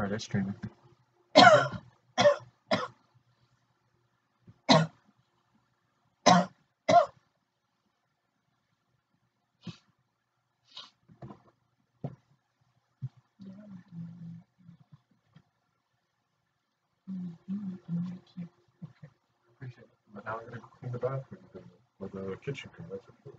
Alright, it's streaming. Appreciate it. But now I'm gonna clean the bathroom or the kitchen. That's what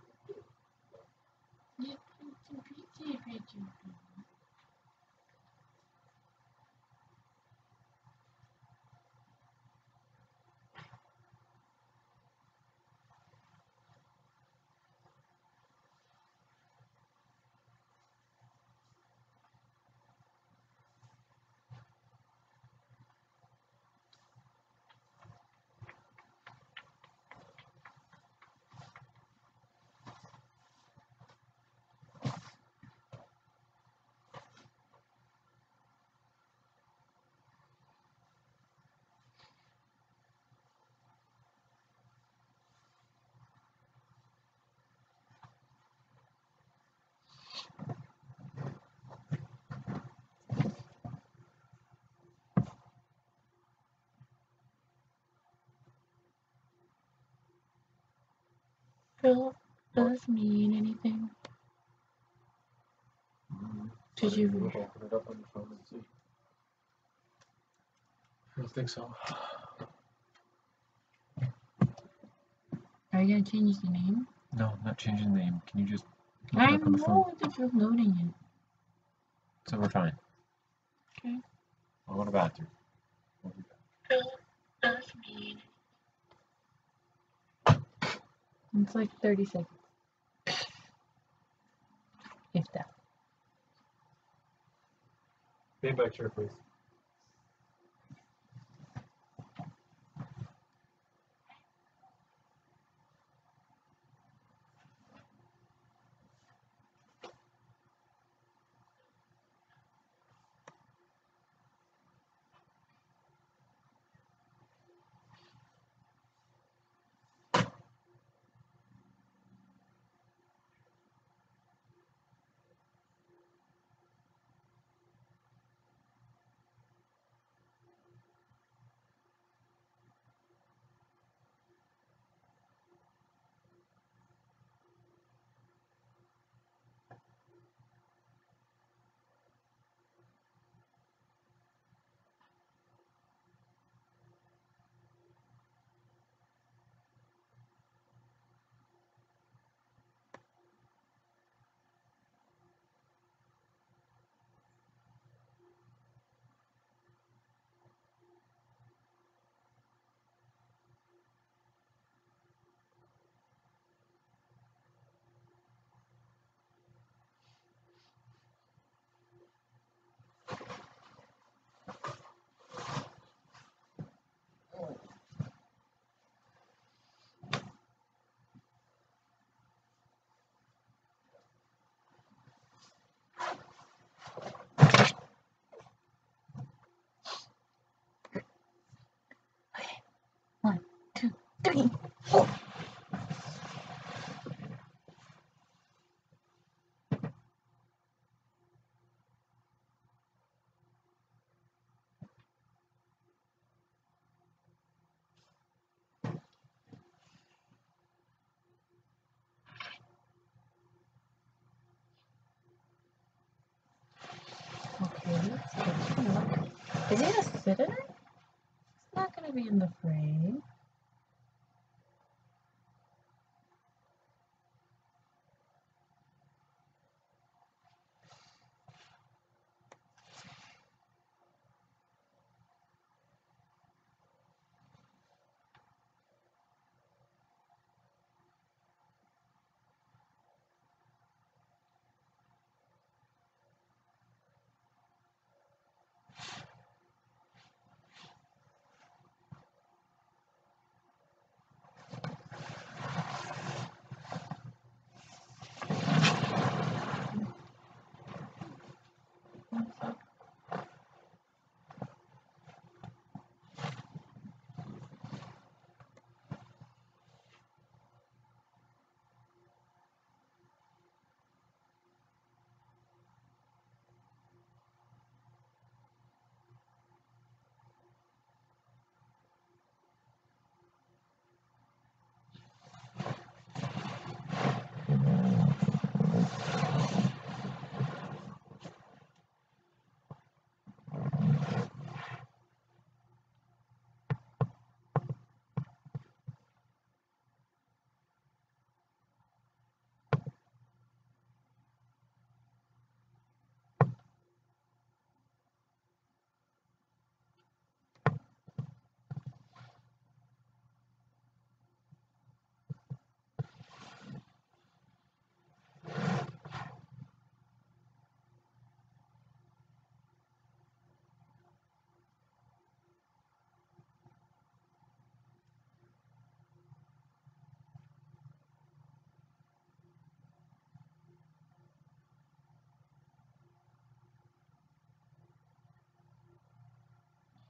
Does this mean anything? Did you open it up on your phone and see? I don't think so. Are you gonna change the name? No, I'm not changing the name. Can you just look I it up on the phone? know that you're loading it. So we're fine. Okay. I'll go to the bathroom. Does mean. It's like 30 seconds. If that. Stand back chair, please. Okay. 1, 2, 3, 4. Okay, let's switch it up. Is he gonna sit in it? It's not gonna be in the frame.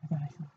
thought I saw it.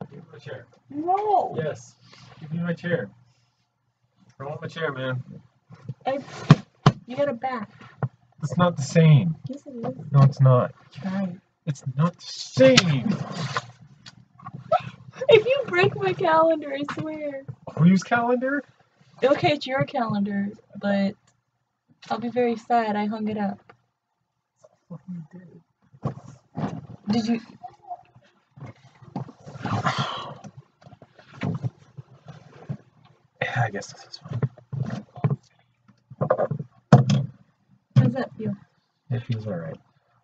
Give me my chair. No! Yes. Give me my chair. I want my chair, man. You got a back. It's not the same. Yes, it is. No, it's not. Try it. It's not the same. If you break my calendar, I swear. Whose calendar? Okay, it's your calendar, but I'll be very sad I hung it up. What you did. Did you? Yeah, I guess this is fine. How does that feel? It feels alright.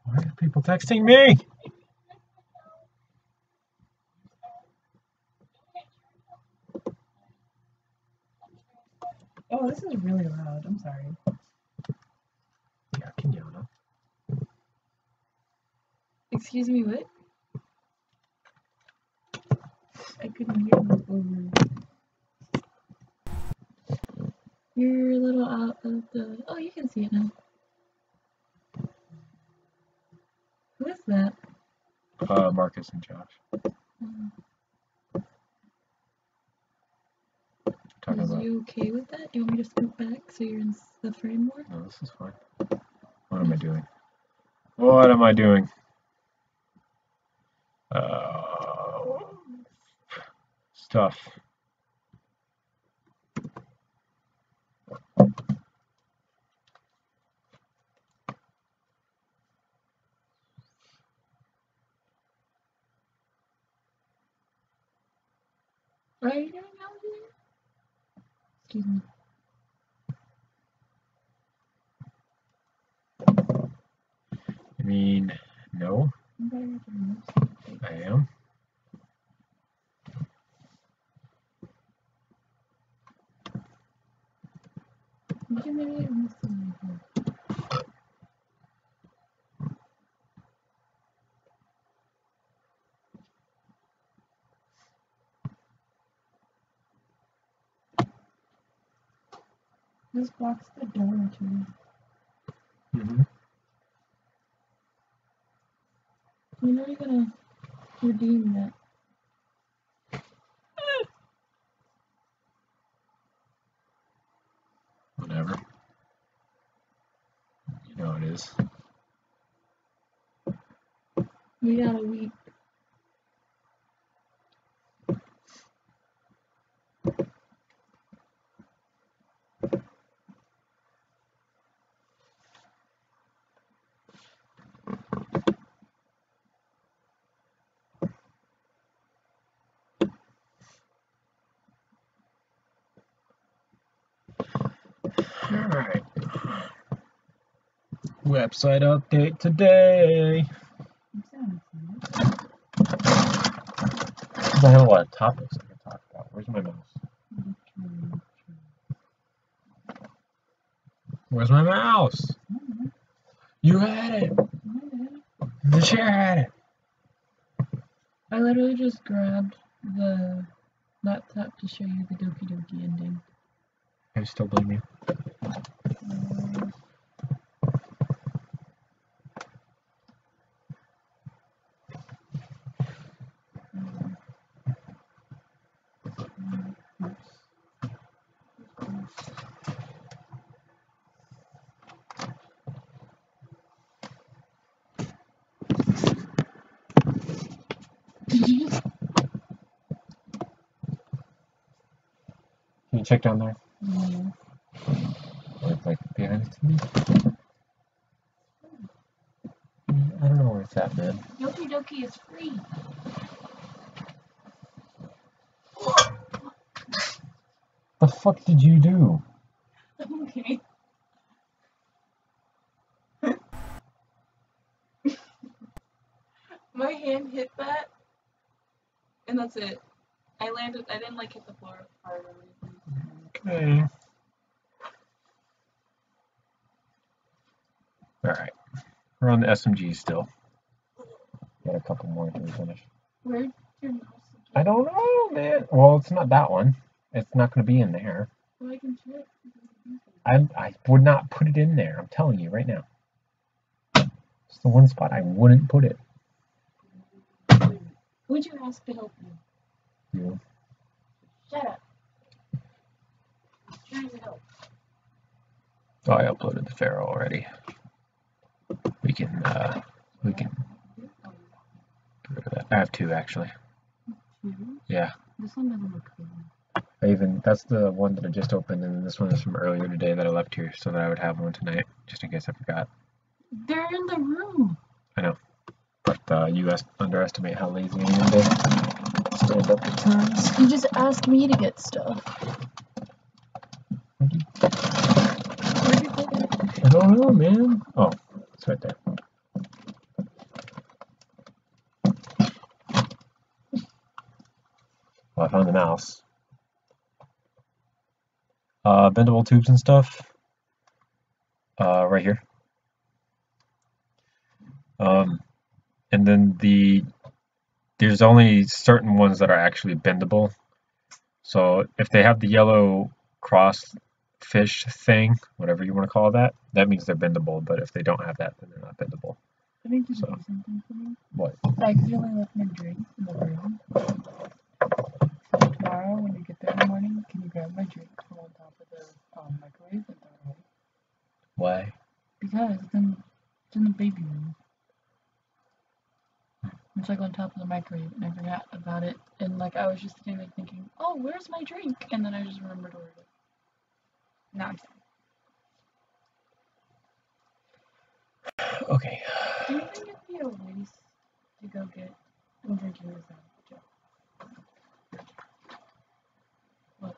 Why are people texting me? Oh, this is really loud. I'm sorry. Yeah, Kenyatta. Excuse me, what? I couldn't hear you over. You're a little out of the. Oh, you can see it now. Who is that? Marcus and Josh. Talking Is about. you okay with that? Do you want me to scoot back so you're in the frame more? No, this is fine. What am I doing? What am I doing? Stuff. What are you doing out here? Excuse me. I mean, no, I am. You can maybe move some right here. This blocks the door too. Mm-hmm. When are you gonna redeem that? Whatever. You know it is. We got a week. Alright. Website update today. I have a lot of topics I can talk about. Where's my mouse? Where's my mouse? You had it. The chair had it. I literally just grabbed the laptop to show you the Doki Doki ending. I still blame you. Can you check down there? Yeah. Like behind the TV? I don't know where it's at, man. Doki Doki is free. The fuck did you do? Okay. My hand hit that, and that's it. I landed. I didn't like hit the floor hard or anything. Okay. Alright. We're on the SMG still. Got a couple more until we finish. Where'd your mouse again? I don't know, man. Well, it's not that one. It's not going to be in there. Well, I can check. I would not put it in there. I'm telling you right now. It's the one spot I wouldn't put it. Who'd you ask to help you? You. Shut up. I'm trying to help. Oh, I uploaded the Pharaoh already. We can get rid of that. I have two actually. Yeah. This one doesn't look good. That's the one that I just opened, and this one is from earlier today that I left here so that I would have one tonight, just in case I forgot. They're in the room. I know. But you underestimate how lazy I am to stand up at times. You just asked me to get stuff. Where'd you put it? I don't know, man. Oh, it's right there. Well, I found the mouse. Bendable tubes and stuff. Right here. And then there's only certain ones that are actually bendable. So if they have the yellow cross fish thing, whatever you want to call that, that means they're bendable. But if they don't have that, then they're not bendable. I think you can do something for me. What? I accidentally left my drink in the room. So tomorrow, when you get there in the morning, can you grab my drink from on top of the microwave and throw it away? Why? Because it's in the baby room. It's like on top of the microwave, and I forgot about it. And like I was just sitting there thinking, oh, where's my drink? And then I just remembered to order it. Now I'm sad. Okay. Do you think it'd be a waste to go get I'm drinking this out, Joe? What?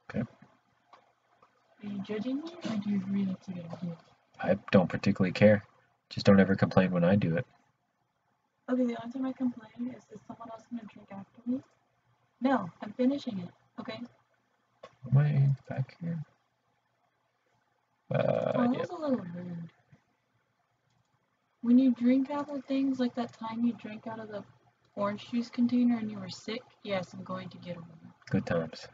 Okay. Are you judging me, or do you agree that's a good idea? I don't particularly care. Just don't ever complain when I do it. Okay, the only time I complain is someone else gonna drink after me? No, I'm finishing it, okay? Am I back here? That was a little rude. When you drink out of things, like that time you drank out of the orange juice container and you were sick, yes, I'm going to get over it. Good times.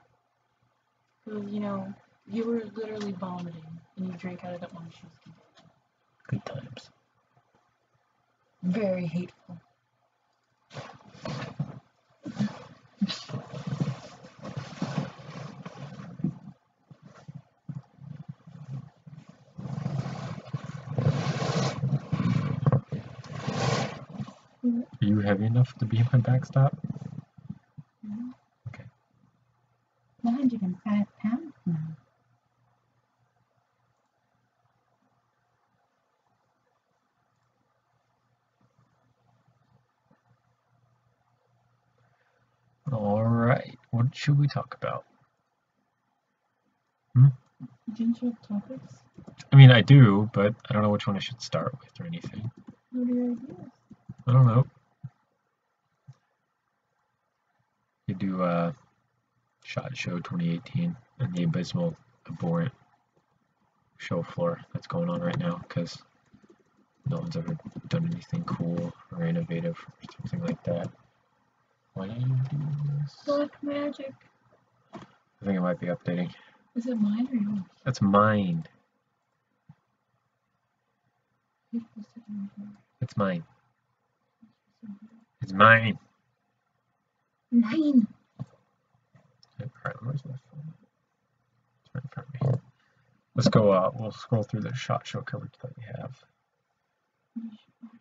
Because, you know, you were literally vomiting and you drank out of the orange juice container. Good times. Very hateful. Are you heavy enough to be my backstop? Mm-hmm. Okay. 105 pounds now. Alright, what should we talk about? Didn't you have topics? I mean, I do, but I don't know which one I should start with or anything. What are your ideas? I don't know. You do SHOT Show 2018 and the abysmal abhorrent show floor that's going on right now because no one's ever done anything cool or innovative or something like that. Why do you do this? Black magic. I think it might be updating. Is it mine or yours? That's mine. It's mine. It's mine. Mine. Alright, where's my phone? It's right in front of me. Let's go, we'll scroll through the SHOT Show coverage that we have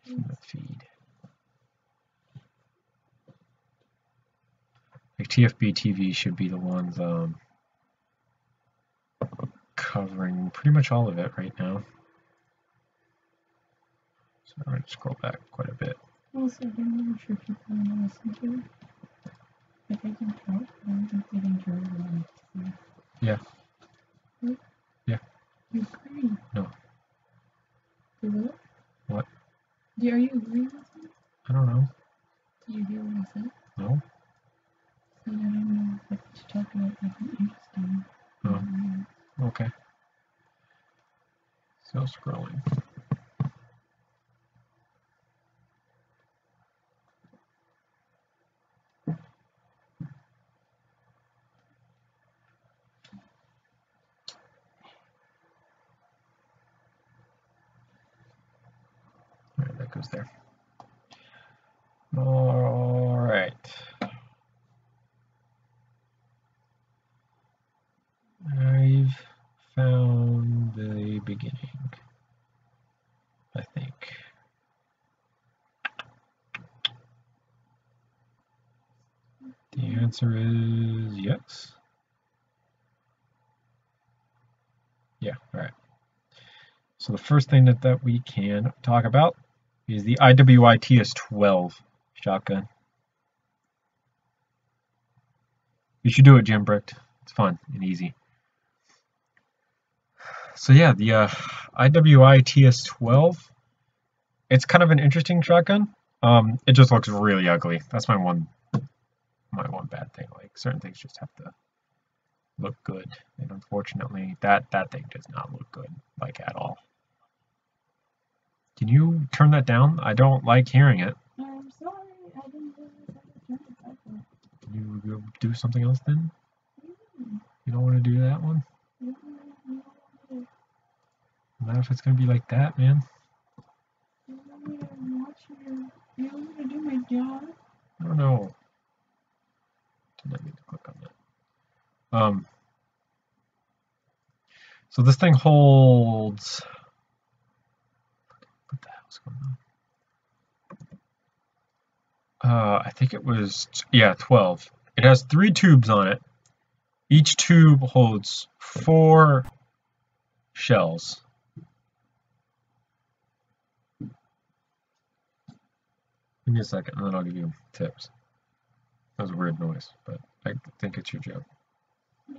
from the feed. Like TFB TV should be the ones covering pretty much all of it right now. So I'm going to scroll back quite a bit. Also, I'm not sure if people want to listen to it. If I can talk, I don't think they enjoy it. Yeah. What? Yeah. You're crying. No. For what? What? Are you agreeing with me? I don't know. Do you hear what I said? No. I don't know what you're talking about. Like, interesting. Oh. Okay. Still scrolling. Alright, that goes there. Alright. I've found the beginning, I think. The answer is yes. Yeah, all right. So the first thing that we can talk about is the IWI TS12 shotgun. You should do it, Jim Bricked. It's fun and easy. So yeah, the IWI TS12, it's kind of an interesting shotgun. It just looks really ugly. That's my one bad thing. Like certain things just have to look good, and unfortunately, that thing does not look good, like at all. Can you turn that down? I don't like hearing it. I'm sorry, I didn't realize I could turn it back up. Can you do something else then? You don't want to do that one? Not if it's gonna be like that, man. You want me to watch you want me to do my job? I don't know. Did not mean to click on that. So this thing holds. What the hell's going on? I think it was 12. It has 3 tubes on it. Each tube holds 4 shells. Give me a second, and then I'll give you tips. That was a weird noise, but I think it's your job.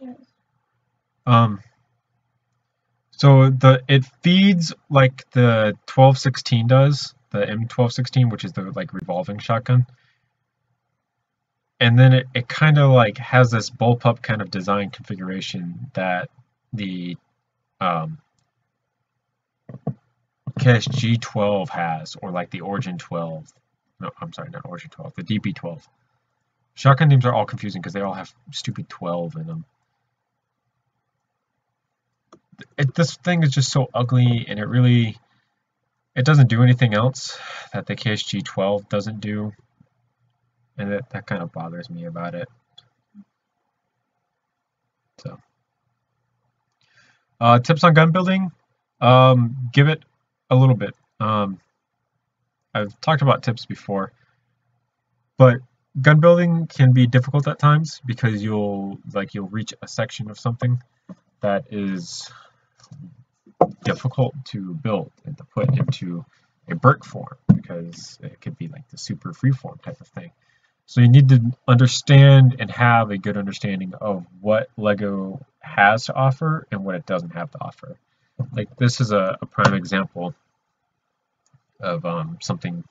Yes. So it feeds like the 1216 does, the M1216, which is the like revolving shotgun. And then it kind of like has this bullpup kind of design configuration that the KSG-12 has, or like the Origin 12. No, I'm sorry, not Origin 12, the DB-12. Shotgun names are all confusing because they all have stupid 12 in them. This thing is just so ugly, and it doesn't do anything else that the KSG-12 doesn't do, and that kind of bothers me about it. So, tips on gun building, give it a little bit. I've talked about tips before, but gun building can be difficult at times because you'll reach a section of something that is difficult to build and to put into a brick form because it could be like the super freeform type of thing. So you need to understand and have a good understanding of what Lego has to offer and what it doesn't have to offer. Like this is a prime example of something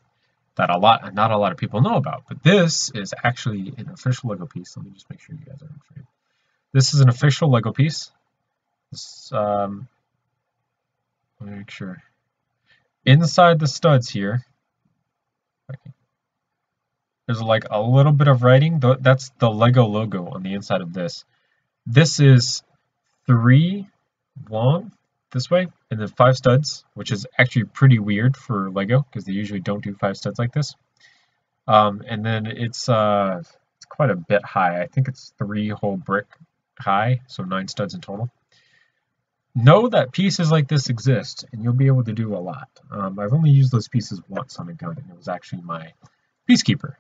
that not a lot of people know about, but this is actually an official Lego piece. Let me just make sure you guys are in frame. This is an official Lego piece. This Let me make sure. Inside the studs here, there's like a little bit of writing. That's the Lego logo on the inside of this. This is 3 long this way, and then 5 studs, which is actually pretty weird for Lego because they usually don't do 5 studs like this. And then it's quite a bit high. I think it's 3 whole brick high, so 9 studs in total. Know that pieces like this exist, and you'll be able to do a lot. I've only used those pieces once on a gun, and it was actually my Peacekeeper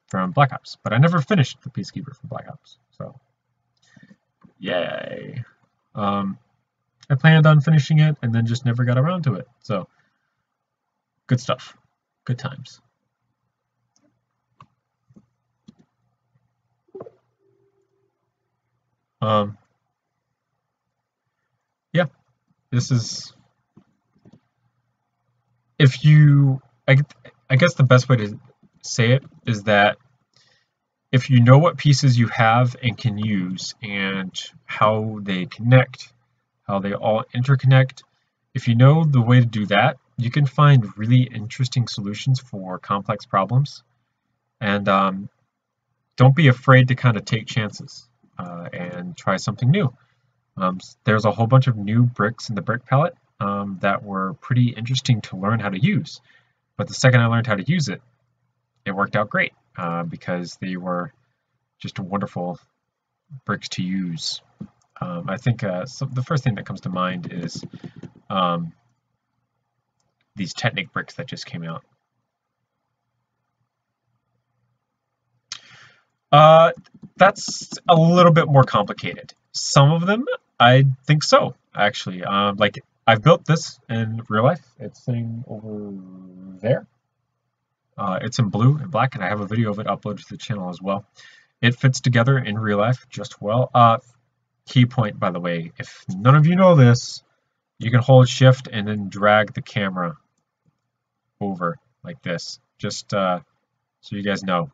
from Black Ops, but I never finished the Peacekeeper from Black Ops, so yay. I planned on finishing it, and then just never got around to it, so good stuff. Good times. Yeah, this is, if you, I guess the best way to say it is that if you know what pieces you have and can use and how they connect, how they all interconnect, if you know the way to do that, you can find really interesting solutions for complex problems. And don't be afraid to kind of take chances and try something new. There's a whole bunch of new bricks in the brick palette that were pretty interesting to learn how to use. But the second I learned how to use it, it worked out great because they were just wonderful bricks to use. I think so the first thing that comes to mind is these Technic bricks that just came out. That's a little bit more complicated. Some of them, I think so, actually. Like, I've built this in real life. It's sitting over there. It's in blue and black, and I have a video of it uploaded to the channel as well. It fits together in real life just well. Key point, by the way, if none of you know this, you can hold shift and then drag the camera over like this, just so you guys know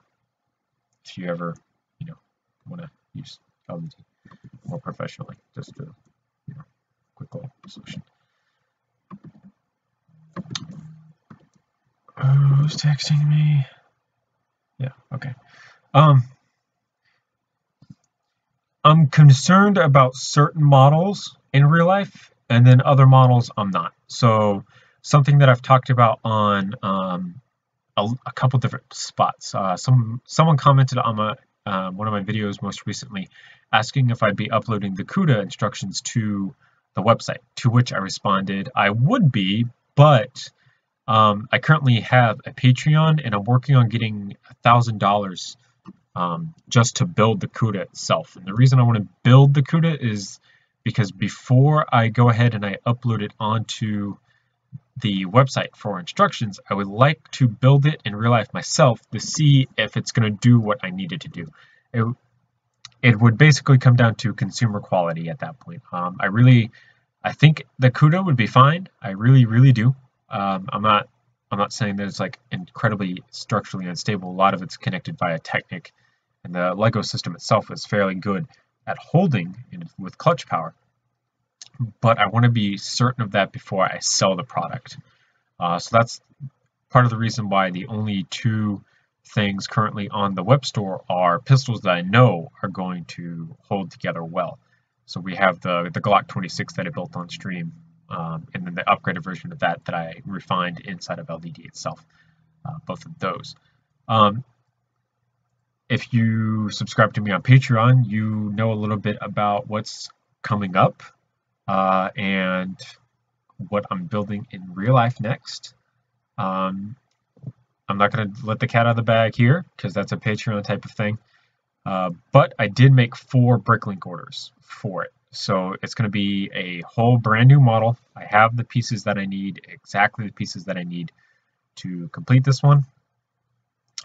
if you ever, want to use LED more professionally. Just a quick little solution. Who's texting me? Yeah, okay. I'm concerned about certain models in real life, and then other models I'm not. So something that I've talked about on a couple different spots. Someone commented on one of my videos most recently, asking if I'd be uploading the CUDA instructions to the website. To which I responded, I would be, but I currently have a Patreon, and I'm working on getting $1,000 just to build the CUDA itself. And the reason I want to build the CUDA is because before I go ahead and I upload it onto the website for instructions, I would like to build it in real life myself to see if it's going to do what I need it to do. It would basically come down to consumer quality at that point. I think the CUDA would be fine. I really do. I'm not saying that it's like incredibly structurally unstable. A lot of it's connected via Technic, and the Lego system itself is fairly good at holding with clutch power. But I want to be certain of that before I sell the product. So that's part of the reason why the only 2 things currently on the web store are pistols that I know are going to hold together well. So we have the Glock 26 that I built on stream, and then the upgraded version of that I refined inside of LDD itself. Both of those. If you subscribe to me on Patreon, you know a little bit about what's coming up and what I'm building in real life next. I'm not going to let the cat out of the bag here because that's a Patreon type of thing. But I did make 4 Bricklink orders for it. So it's going to be a whole brand new model. I have the pieces that I need, exactly the pieces that I need to complete this one.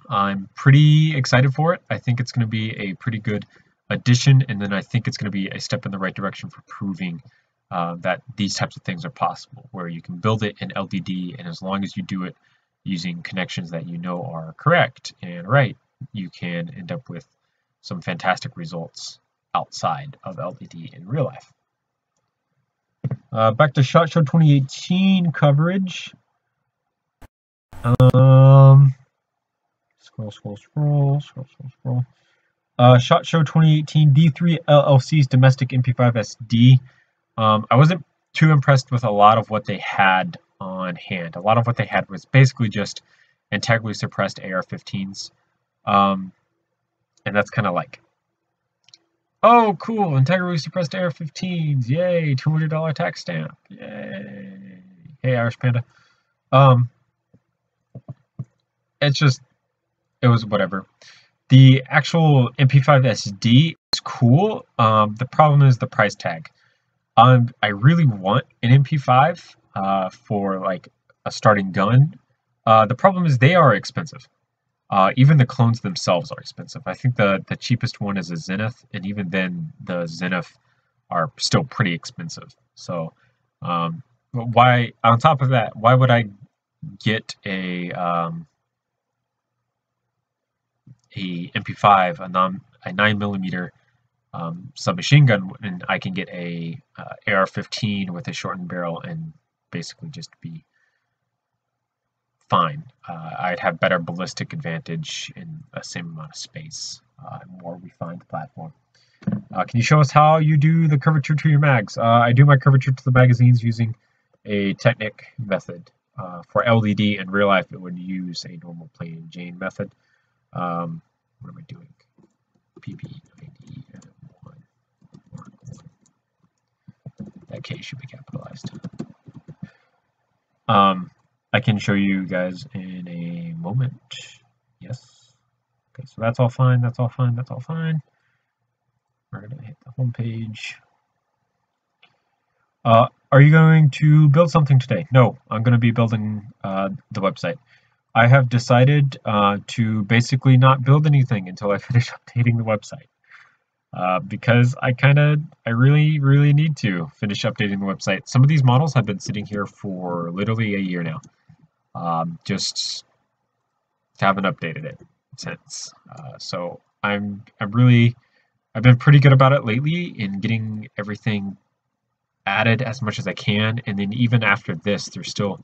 I'm pretty excited for it. I think it's going to be a pretty good addition, and then I think it's going to be a step in the right direction for proving that these types of things are possible, where you can build it in LDD, and as long as you do it using connections that you know are correct and right, you can end up with some fantastic results outside of LDD in real life. Back to SHOT Show 2018 coverage. Scroll. SHOT Show 2018 D3 LLC's domestic MP5 SD. I wasn't too impressed with a lot of what they had on hand. A lot of what they had was basically just integrally suppressed AR-15s. And that's kind of like, oh, cool, integrally suppressed AR-15s, yay, $200 tax stamp, yay. Hey, Irish Panda. It's just, it was whatever. The actual MP5 SD is cool. The problem is the price tag. I really want an MP5 for like a starting gun. The problem is they are expensive. Even the clones themselves are expensive. I think the cheapest one is a Zenith, and even then the Zenith are still pretty expensive. So why, on top of that, why would I get a MP5, a 9mm submachine gun, and I can get a AR-15 with a shortened barrel and basically just be fine. I'd have better ballistic advantage in the same amount of space, more refined platform. Can you show us how you do the curvature to your mags? I do my curvature to the magazines using a Technic method. For LDD, in real life, it would use a normal plain Jane method. What am I doing? PP90 1. That K should be capitalized. I can show you guys in a moment. Yes. Okay, so that's all fine. That's all fine. That's all fine. We're gonna hit the home page. Are you going to build something today? No, I'm going to be building the website. I have decided to basically not build anything until I finish updating the website. Because I really need to finish updating the website. Some of these models have been sitting here for literally a year now. Just haven't updated it since. So I've been pretty good about it lately in getting everything added as much as I can, and then even after this, there's still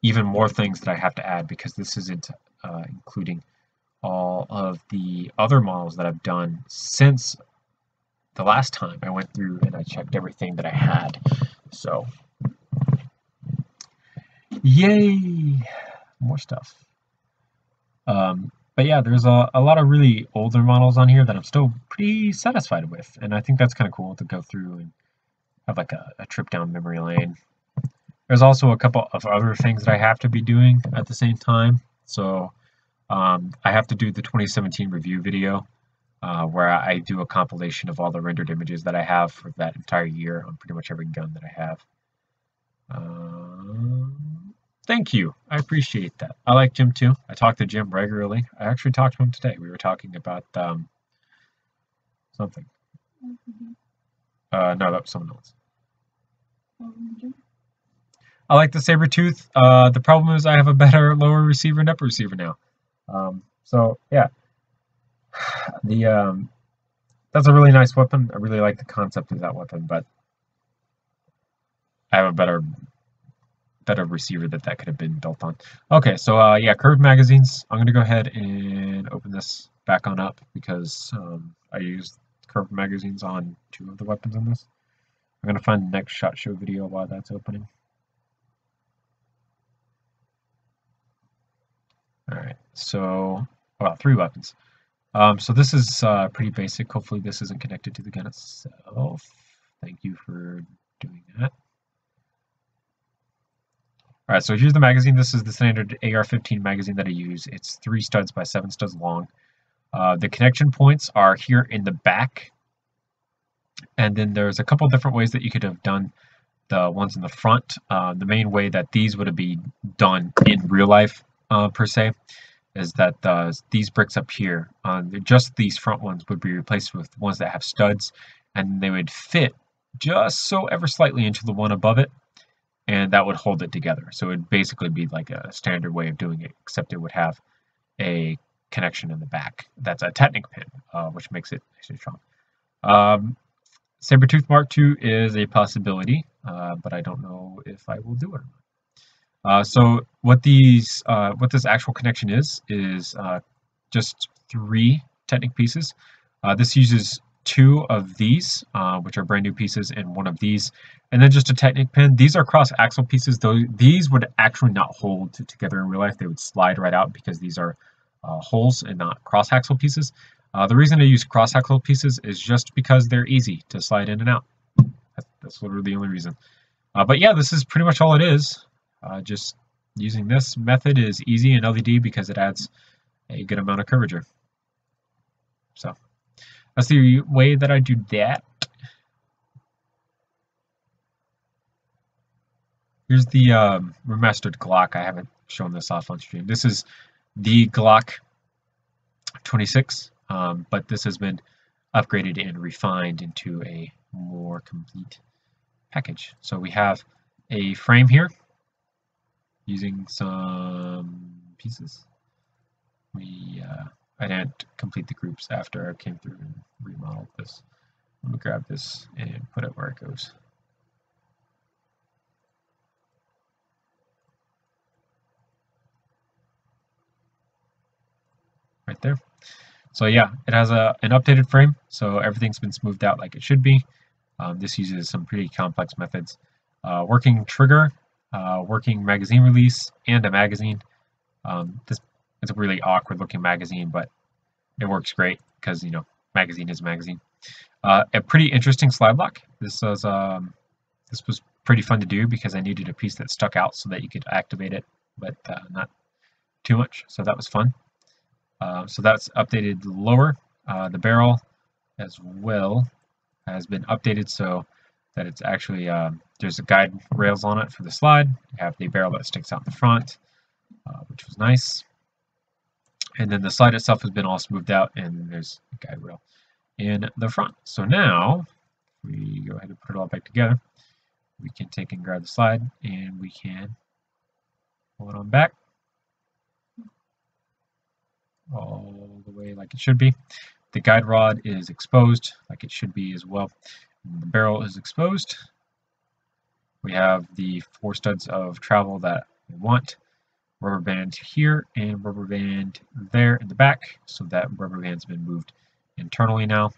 even more things that I have to add because this isn't including all of the other models that I've done since the last time I went through and I checked everything that I had. So, yay! More stuff. But yeah, there's a lot of really older models on here that I'm still pretty satisfied with, and I think that's kind of cool to go through and have like a trip down memory lane. There's also a couple of other things that I have to be doing at the same time. So I have to do the 2017 review video where I do a compilation of all the rendered images that I have for that entire year on pretty much every gun that I have. Thank you. I appreciate that. I like Jim too. I talk to Jim regularly. I actually talked to him today. We were talking about something. No, that was someone else. I like the Sabertooth. The problem is I have a better lower receiver and upper receiver now. So yeah, that's a really nice weapon. I really like the concept of that weapon, but I have a better receiver that could have been built on. Okay, so yeah, curved magazines. I'm gonna go ahead and open this back on up because I used curved magazines on 2 of the weapons in this. I'm gonna find the next SHOT Show video while that's opening. Alright, so, well, 3 weapons. So this is pretty basic. Hopefully this isn't connected to the gun itself. Thank you for doing that. Alright, so here's the magazine. This is the standard AR-15 magazine that I use. It's 3 studs by 7 studs long. The connection points are here in the back. And then there's a couple different ways that you could have done the ones in the front. The main way that these would be done in real life, per se, is that these bricks up here, just these front ones would be replaced with ones that have studs, and they would fit just so ever slightly into the one above it, and that would hold it together. So it would basically be like a standard way of doing it, except it would have a connection in the back. That's a Technic pin, which makes it actually strong. Sabertooth Mark II is a possibility. but I don't know if I will do it or not. So what this actual connection is just 3 Technic pieces. This uses 2 of these, which are brand new pieces, and 1 of these, and then just a Technic pin. These are cross-axle pieces, though these would actually not hold together in real life. They would slide right out because these are holes and not cross-axle pieces. The reason I use cross-axle pieces is just because they're easy to slide in and out. That's literally the only reason. But yeah, this is pretty much all it is. Just using this method is easy in LED because it adds a good amount of curvature. So that's the way that I do that. Here's the remastered Glock. I haven't shown this off on stream. This is the Glock 26, but this has been upgraded and refined into a more complete package. So we have a frame here using some pieces. I didn't complete the groups after I came through and remodeled this. Let me grab this and put it where it goes. Right there. So yeah, it has an updated frame, so everything's been smoothed out like it should be. This uses some pretty complex methods. Working trigger, working magazine release, and a magazine. This is a really awkward looking magazine, but it works great because, you know, magazine is magazine. A pretty interesting slide block. This was pretty fun to do because I needed a piece that stuck out so that you could activate it, but not too much. So that was fun. So that's updated lower. The barrel as well has been updated so that it's actually there's a guide rails on it for the slide. You have the barrel that sticks out in the front, which was nice. And then the slide itself has been all smoothed out, and there's a guide rail in the front. So now, if we go ahead and put it all back together, we can take and grab the slide, and we can pull it on back all the way like it should be. The guide rod is exposed like it should be as well. And the barrel is exposed. We have the 4 studs of travel that we want. Rubber band here and rubber band there in the back, so that rubber band's been moved internally now.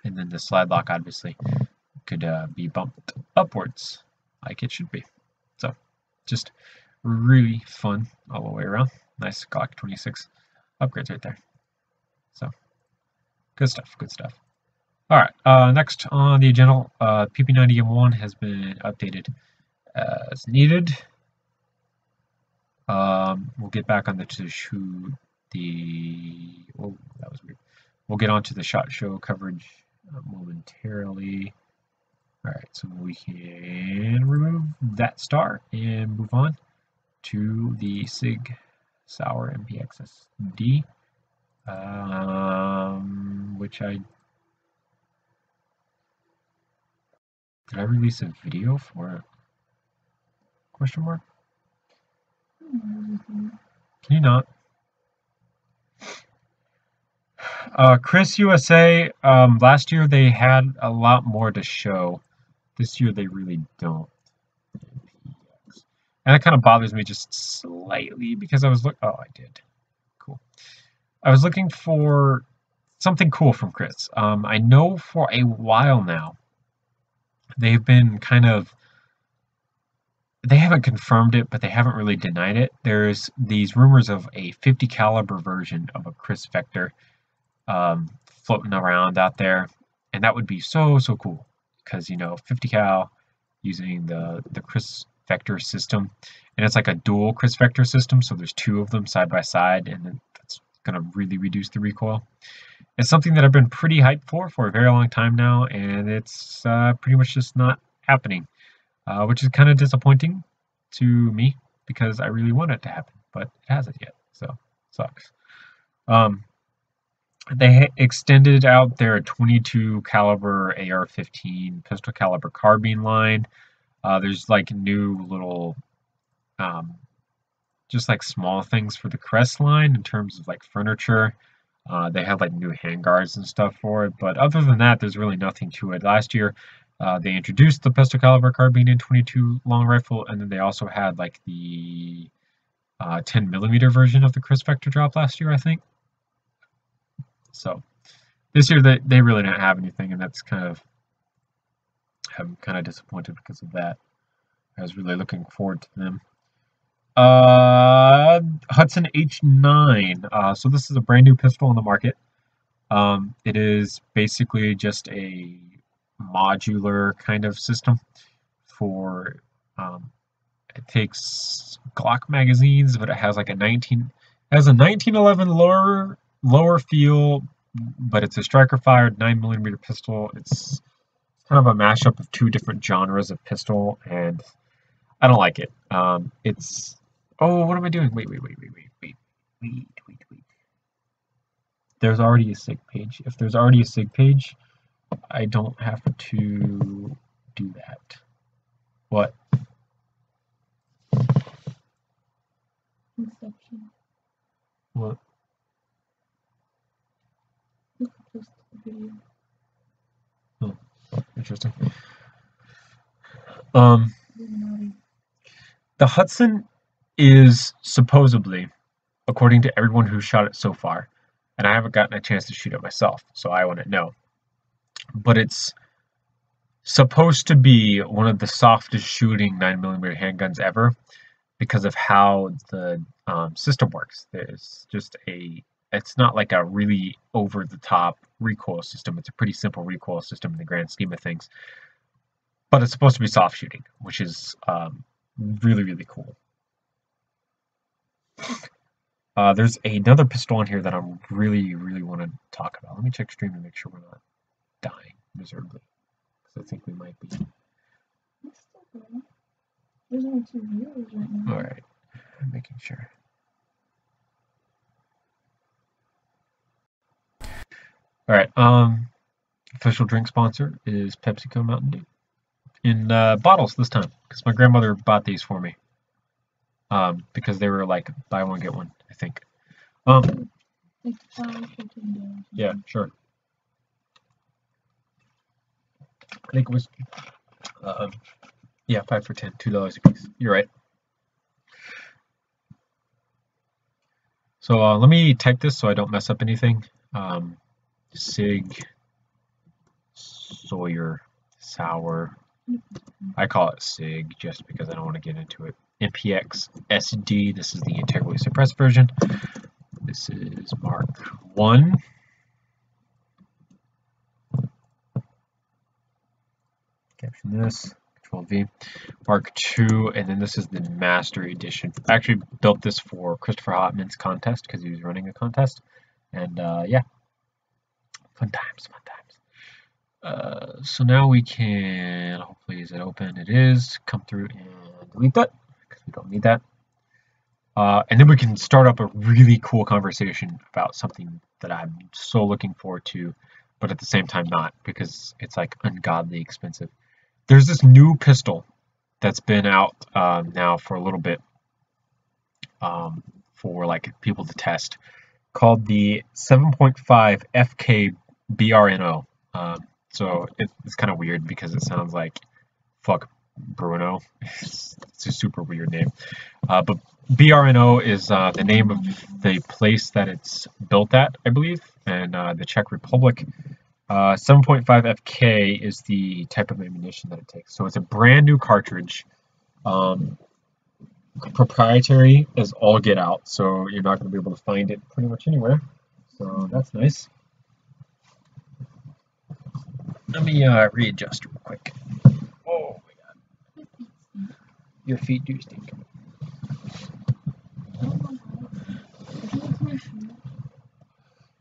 And then the slide lock obviously could be bumped upwards like it should be. So just really fun all the way around. Nice Glock 26 upgrades right there. So good stuff, good stuff. All right, next on the agenda, PP90M1 has been updated as needed. We'll get back on to shoot the. Oh, that was weird. We'll get on to the SHOT Show coverage momentarily. All right, so we can remove that star and move on to the Sig Sauer MPXSD, which did I release a video for it? Question mark? Can you not? Chris USA, last year they had a lot more to show. This year they really don't. And that kind of bothers me just slightly because I was oh, I did. Cool. I was looking for something cool from Chris. I know for a while now they've been they haven't confirmed it, but they haven't really denied it. There's these rumors of a 50 caliber version of a Chris Vector floating around out there, and that would be so cool because, you know, 50 cal using the Chris Vector system, and it's like a dual Chris Vector system, so there's 2 of them side by side, and that's gonna really reduce the recoil. It's something that I've been pretty hyped for a very long time now, and it's pretty much just not happening. Which is kind of disappointing to me because I really want it to happen, but it hasn't yet, so sucks. They extended out their 22 caliber AR-15 pistol caliber carbine line. There's like new little, just like small things for the Crest line in terms of like furniture. They have like new handguards and stuff for it, but other than that, there's really nothing to it. Last year, They introduced the pistol caliber carbine in 22 long rifle, and then they also had like the 10mm version of the Crisp Vector drop last year, I think. So this year they really didn't have anything, and that's I'm kind of disappointed because of that. I was really looking forward to them. Hudson H9. So this is a brand new pistol on the market. It is basically just a modular kind of system for it takes Glock magazines, but it has like a 1911 lower feel, but it's a striker fired 9mm pistol. It's kind of a mashup of two different genres of pistol, and I don't like it. It's what am I doing? Wait. There's already a SIG page. If there's already a SIG page, I don't have to do that. What? Inception. What? You could post the video. Oh, interesting. Illuminati. The Hudson is supposedly, according to everyone who shot it so far, and I haven't gotten a chance to shoot it myself, so I wouldn't know, but it's supposed to be one of the softest shooting 9mm handguns ever because of how the system works. It's not like a really over-the-top recoil system. It's a pretty simple recoil system in the grand scheme of things, but it's supposed to be soft shooting, which is really, really cool. There's another pistol in here that I really, really want to talk about. Let me check stream to make sure we're not dying miserably, because I think we might be. It's still good. There's only 2 viewers right now. All right, I'm making sure. All right, official drink sponsor is PepsiCo Mountain Dew in bottles this time, because my grandmother bought these for me. Because they were like buy one get one, I think. Like 5 for $10. Yeah, sure. I think it was, 5 for $10, $2 a piece. You're right. So let me type this so I don't mess up anything. Sig Sawyer Sour. I call it Sig just because I don't want to get into it. MPX SD. This is the integrally suppressed version. This is Mark 1. Caption this. Control V. Mark 2, and then this is the Master Edition. I actually built this for Christopher Hotman's contest because he was running a contest. And yeah, fun times. So now we can, hopefully, is it open? It is. Come through and delete that because we don't need that. And then we can start up a really cool conversation about something that I'm so looking forward to, but at the same time not, because it's like ungodly expensive. There's this new pistol that's been out now for a little bit for like people to test, called the 7.5 FK BRNO. So it's kind of weird because it sounds like fuck Bruno. It's a super weird name. But BRNO is the name of the place that it's built at, I believe, and the Czech Republic. 7.5 FK is the type of ammunition that it takes. So it's a brand new cartridge. Proprietary as all get out, so you're not going to be able to find it pretty much anywhere. So that's nice. Let me readjust real quick. Oh my god. Your feet do stink.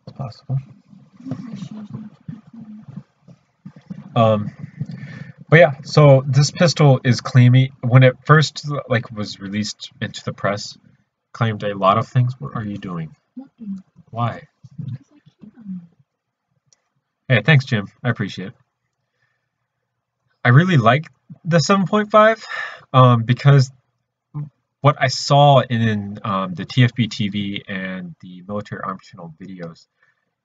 It's possible. But yeah, so this pistol is claiming, when it first like was released into the press, claimed a lot of things. What are you doing? Nothing. Why? Because I can. Hey, thanks, Jim. I appreciate it. I really like the 7.5 because what I saw in the TFB TV and the Military Arms Channel videos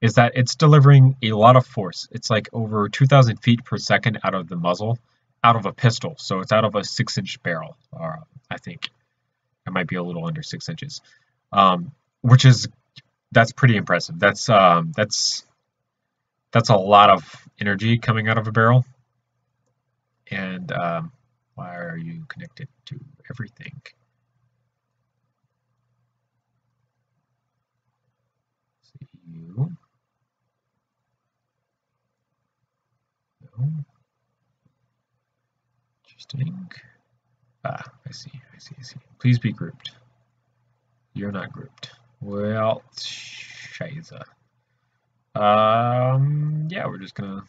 is that it's delivering a lot of force. It's like over 2,000 feet per second out of the muzzle, out of a pistol. So it's out of a 6-inch barrel, or I think it might be a little under 6 inches, which is that's pretty impressive. That's a lot of energy coming out of a barrel. And why are you connected to everything? See you. No. Interesting. Ah, I see. Please be grouped. You're not grouped. Well, scheiße. Yeah, we're just gonna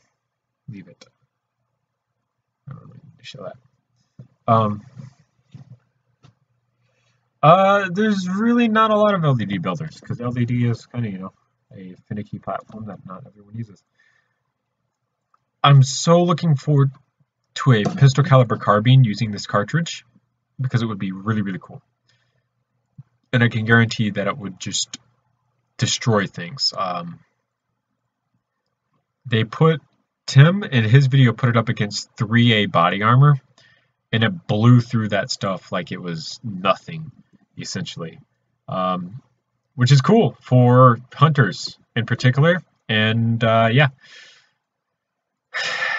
leave it. I don't really need to show that. There's really not a lot of LDD builders because LDD is kind of, a finicky platform that not everyone uses. I'm so looking forward to a pistol caliber carbine using this cartridge because it would be really, really cool. And I can guarantee that it would just destroy things. Tim in his video put it up against 3A body armor, and it blew through that stuff like it was nothing, essentially. Which is cool for hunters in particular. And yeah,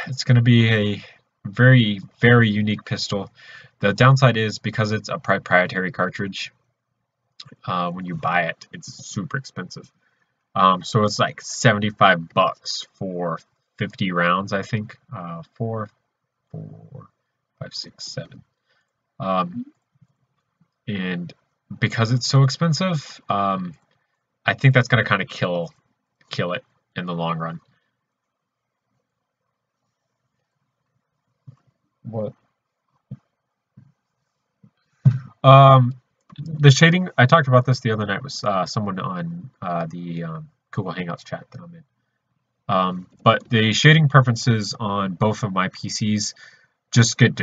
it's going to be a very, very unique pistol. The downside is because it's a proprietary cartridge, when you buy it, it's super expensive. So it's like $75 for 50 rounds, I think. 4, 5, 6, 7. And because it's so expensive, I think that's going to kind of kill it in the long run. What? The shading, I talked about this the other night with someone on the Google Hangouts chat that I'm in. But the shading preferences on both of my PCs just get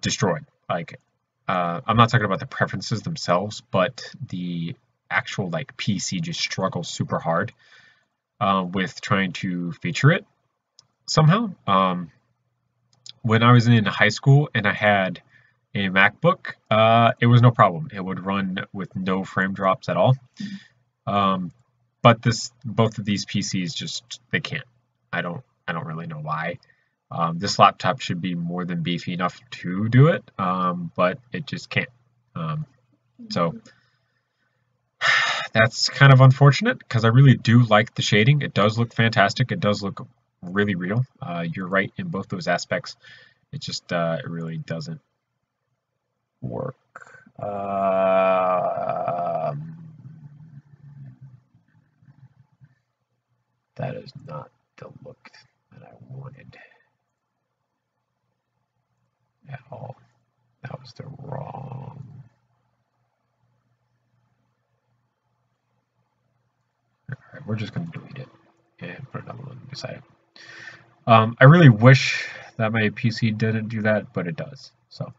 destroyed. Like, I'm not talking about the preferences themselves, but the actual like PC just struggles super hard with trying to feature it somehow. When I was in high school and I had a MacBook, it was no problem. It would run with no frame drops at all. But both of these PCs just they can't. I don't really know why. This laptop should be more than beefy enough to do it, but it just can't. So that's kind of unfortunate because I really do like the shading. It does look fantastic. It does look really real. You're right in both those aspects. It just it really doesn't work. That is not the look that I wanted at all. That was the wrong. Alright, we're just going to delete it and put another one beside it. I really wish that my PC didn't do that, but it does. So,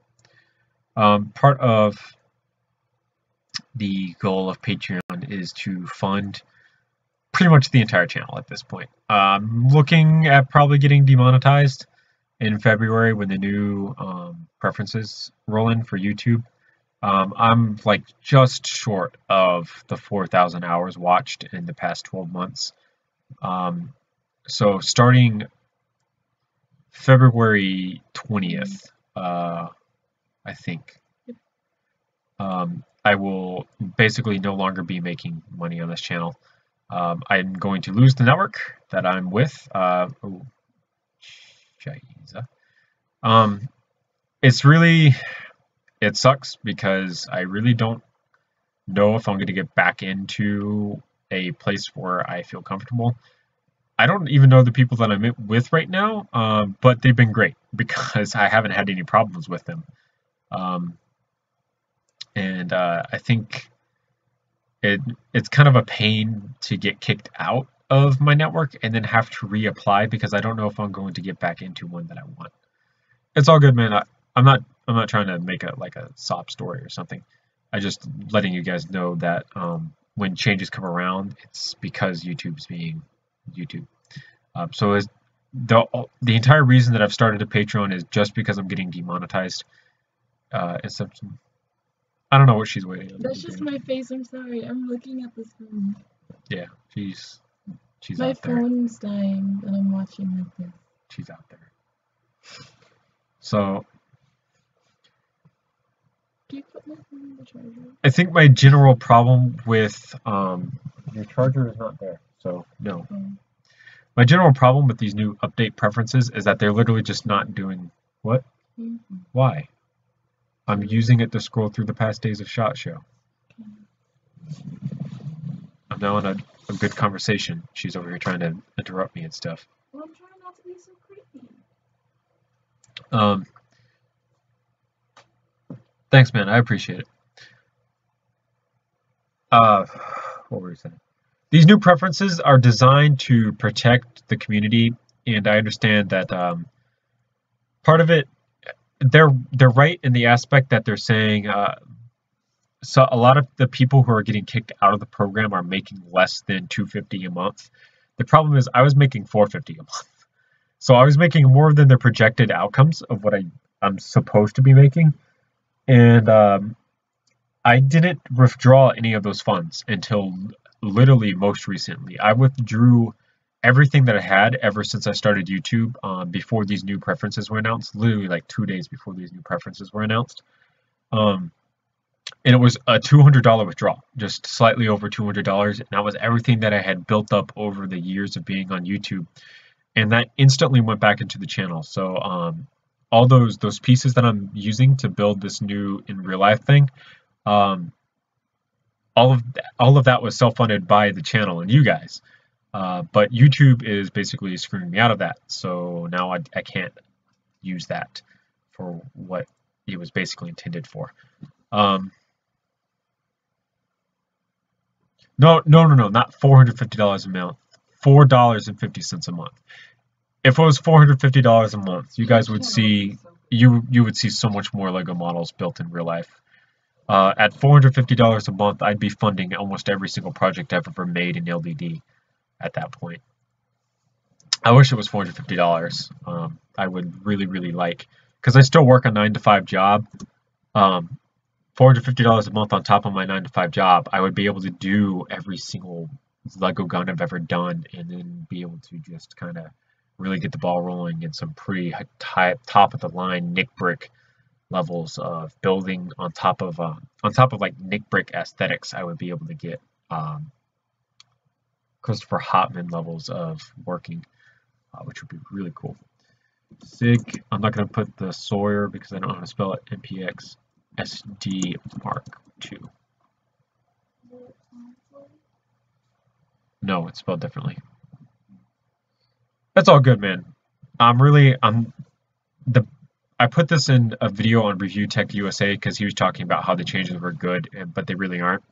part of the goal of Patreon is to fund pretty much the entire channel at this point. Looking at probably getting demonetized in February when the new preferences roll in for YouTube. I'm like just short of the 4,000 hours watched in the past 12 months. So starting February 20th, I think, I will basically no longer be making money on this channel. I'm going to lose the network that I'm with. It sucks because I really don't know if I'm going to get back into a place where I feel comfortable. I don't even know the people that I'm with right now, but they've been great because I haven't had any problems with them. And I think it's kind of a pain to get kicked out of my network and then have to reapply because I don't know if I'm going to get back into one that I want. It's all good, man. I'm not trying to make a sob story or something. I just letting you guys know that when changes come around, it's because YouTube's being YouTube. So is the entire reason that I've started a Patreon is just because I'm getting demonetized. Except I don't know what she's waiting on. That's just my face. I'm sorry. I'm looking at this phone. Yeah, she's My out there. phone's dying, and I'm watching like this. She's out there. So Do you put my phone in the charger? I think my general problem with your charger is not there. So no. My general problem with these new update preferences is that they're literally just not doing what? Why? I'm using it to scroll through the past days of SHOT Show. I'm now in a good conversation. She's over here trying to interrupt me and stuff. Well, I'm trying not to be so creepy. Thanks, man. I appreciate it. What were we saying? These new preferences are designed to protect the community, and I understand that part of it, they're right in the aspect that they're saying so a lot of the people who are getting kicked out of the program are making less than $250 a month. The problem is I was making $450 a month. So I was making more than the projected outcomes of what I'm supposed to be making. And I didn't withdraw any of those funds until literally most recently. I withdrew everything that I had ever since I started YouTube before these new preferences were announced, literally like 2 days before these new preferences were announced. And it was a $200 withdrawal, just slightly over $200. And that was everything that I had built up over the years of being on YouTube. And that instantly went back into the channel. So all those pieces that I'm using to build this new in real life thing, all of that was self-funded by the channel and you guys. But YouTube is basically screwing me out of that. So now I can't use that for what it was basically intended for. No, not $450 a month. $4.50 a month. If it was $450 a month, you guys would see you would see so much more Lego models built in real life. At $450 a month, I'd be funding almost every single project I've ever made in LDD at that point. I wish it was $450. I would really like, because I still work a 9-to-5 job. $450 a month on top of my 9-to-5 job, I would be able to do every single Lego gun I've ever done, and then be able to just kind of really get the ball rolling in some pretty top of the line Nick Brick levels of building on top of like Nick Brick aesthetics. I would be able to get Christopher Hotman levels of working, which would be really cool. SIG, I'm not going to put the Sawyer because I don't know how to spell it. MPX SD Mark II. No, it's spelled differently. That's all good, man. I put this in a video on Review Tech USA because he was talking about how the changes were good, but they really aren't.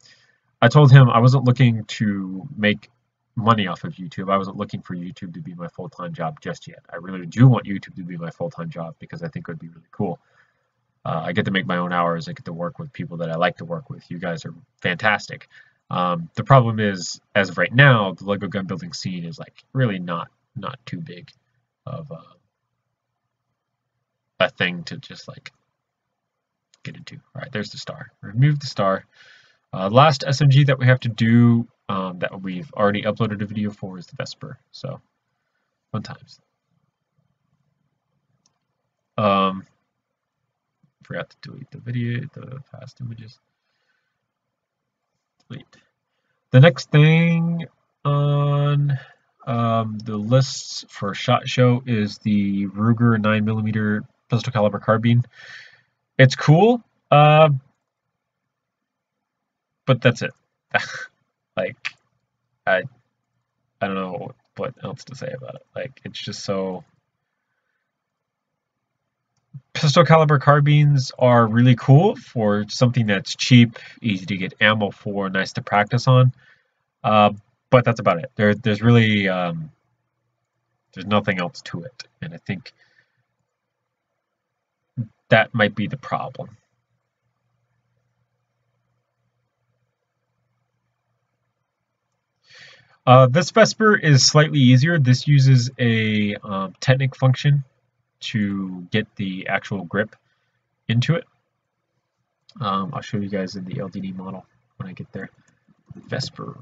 I told him I wasn't looking to make money off of YouTube. I wasn't looking for YouTube to be my full-time job just yet. I really do want YouTube to be my full-time job because I think it would be really cool. I get to make my own hours. I get to work with people that I like to work with. You guys are fantastic. The problem is, as of right now, the Lego gun building scene is like really not too big of a thing to just like get into. All right, there's the star. Remove the star. Last SMG that we have to do that we've already uploaded a video for is the Vesper. So, fun times. Forgot to delete the video, the past images. Delete. The next thing on the lists for SHOT Show is the Ruger 9mm pistol caliber carbine. It's cool, but that's it. Like, I don't know what else to say about it. Like, it's just so. Pistol caliber carbines are really cool for something that's cheap, easy to get ammo for, nice to practice on. But that's about it. There's really there's nothing else to it, and I think that might be the problem. This Vesper is slightly easier. This uses a Technic function to get the actual grip into it. I'll show you guys in the LDD model when I get there. Vesper.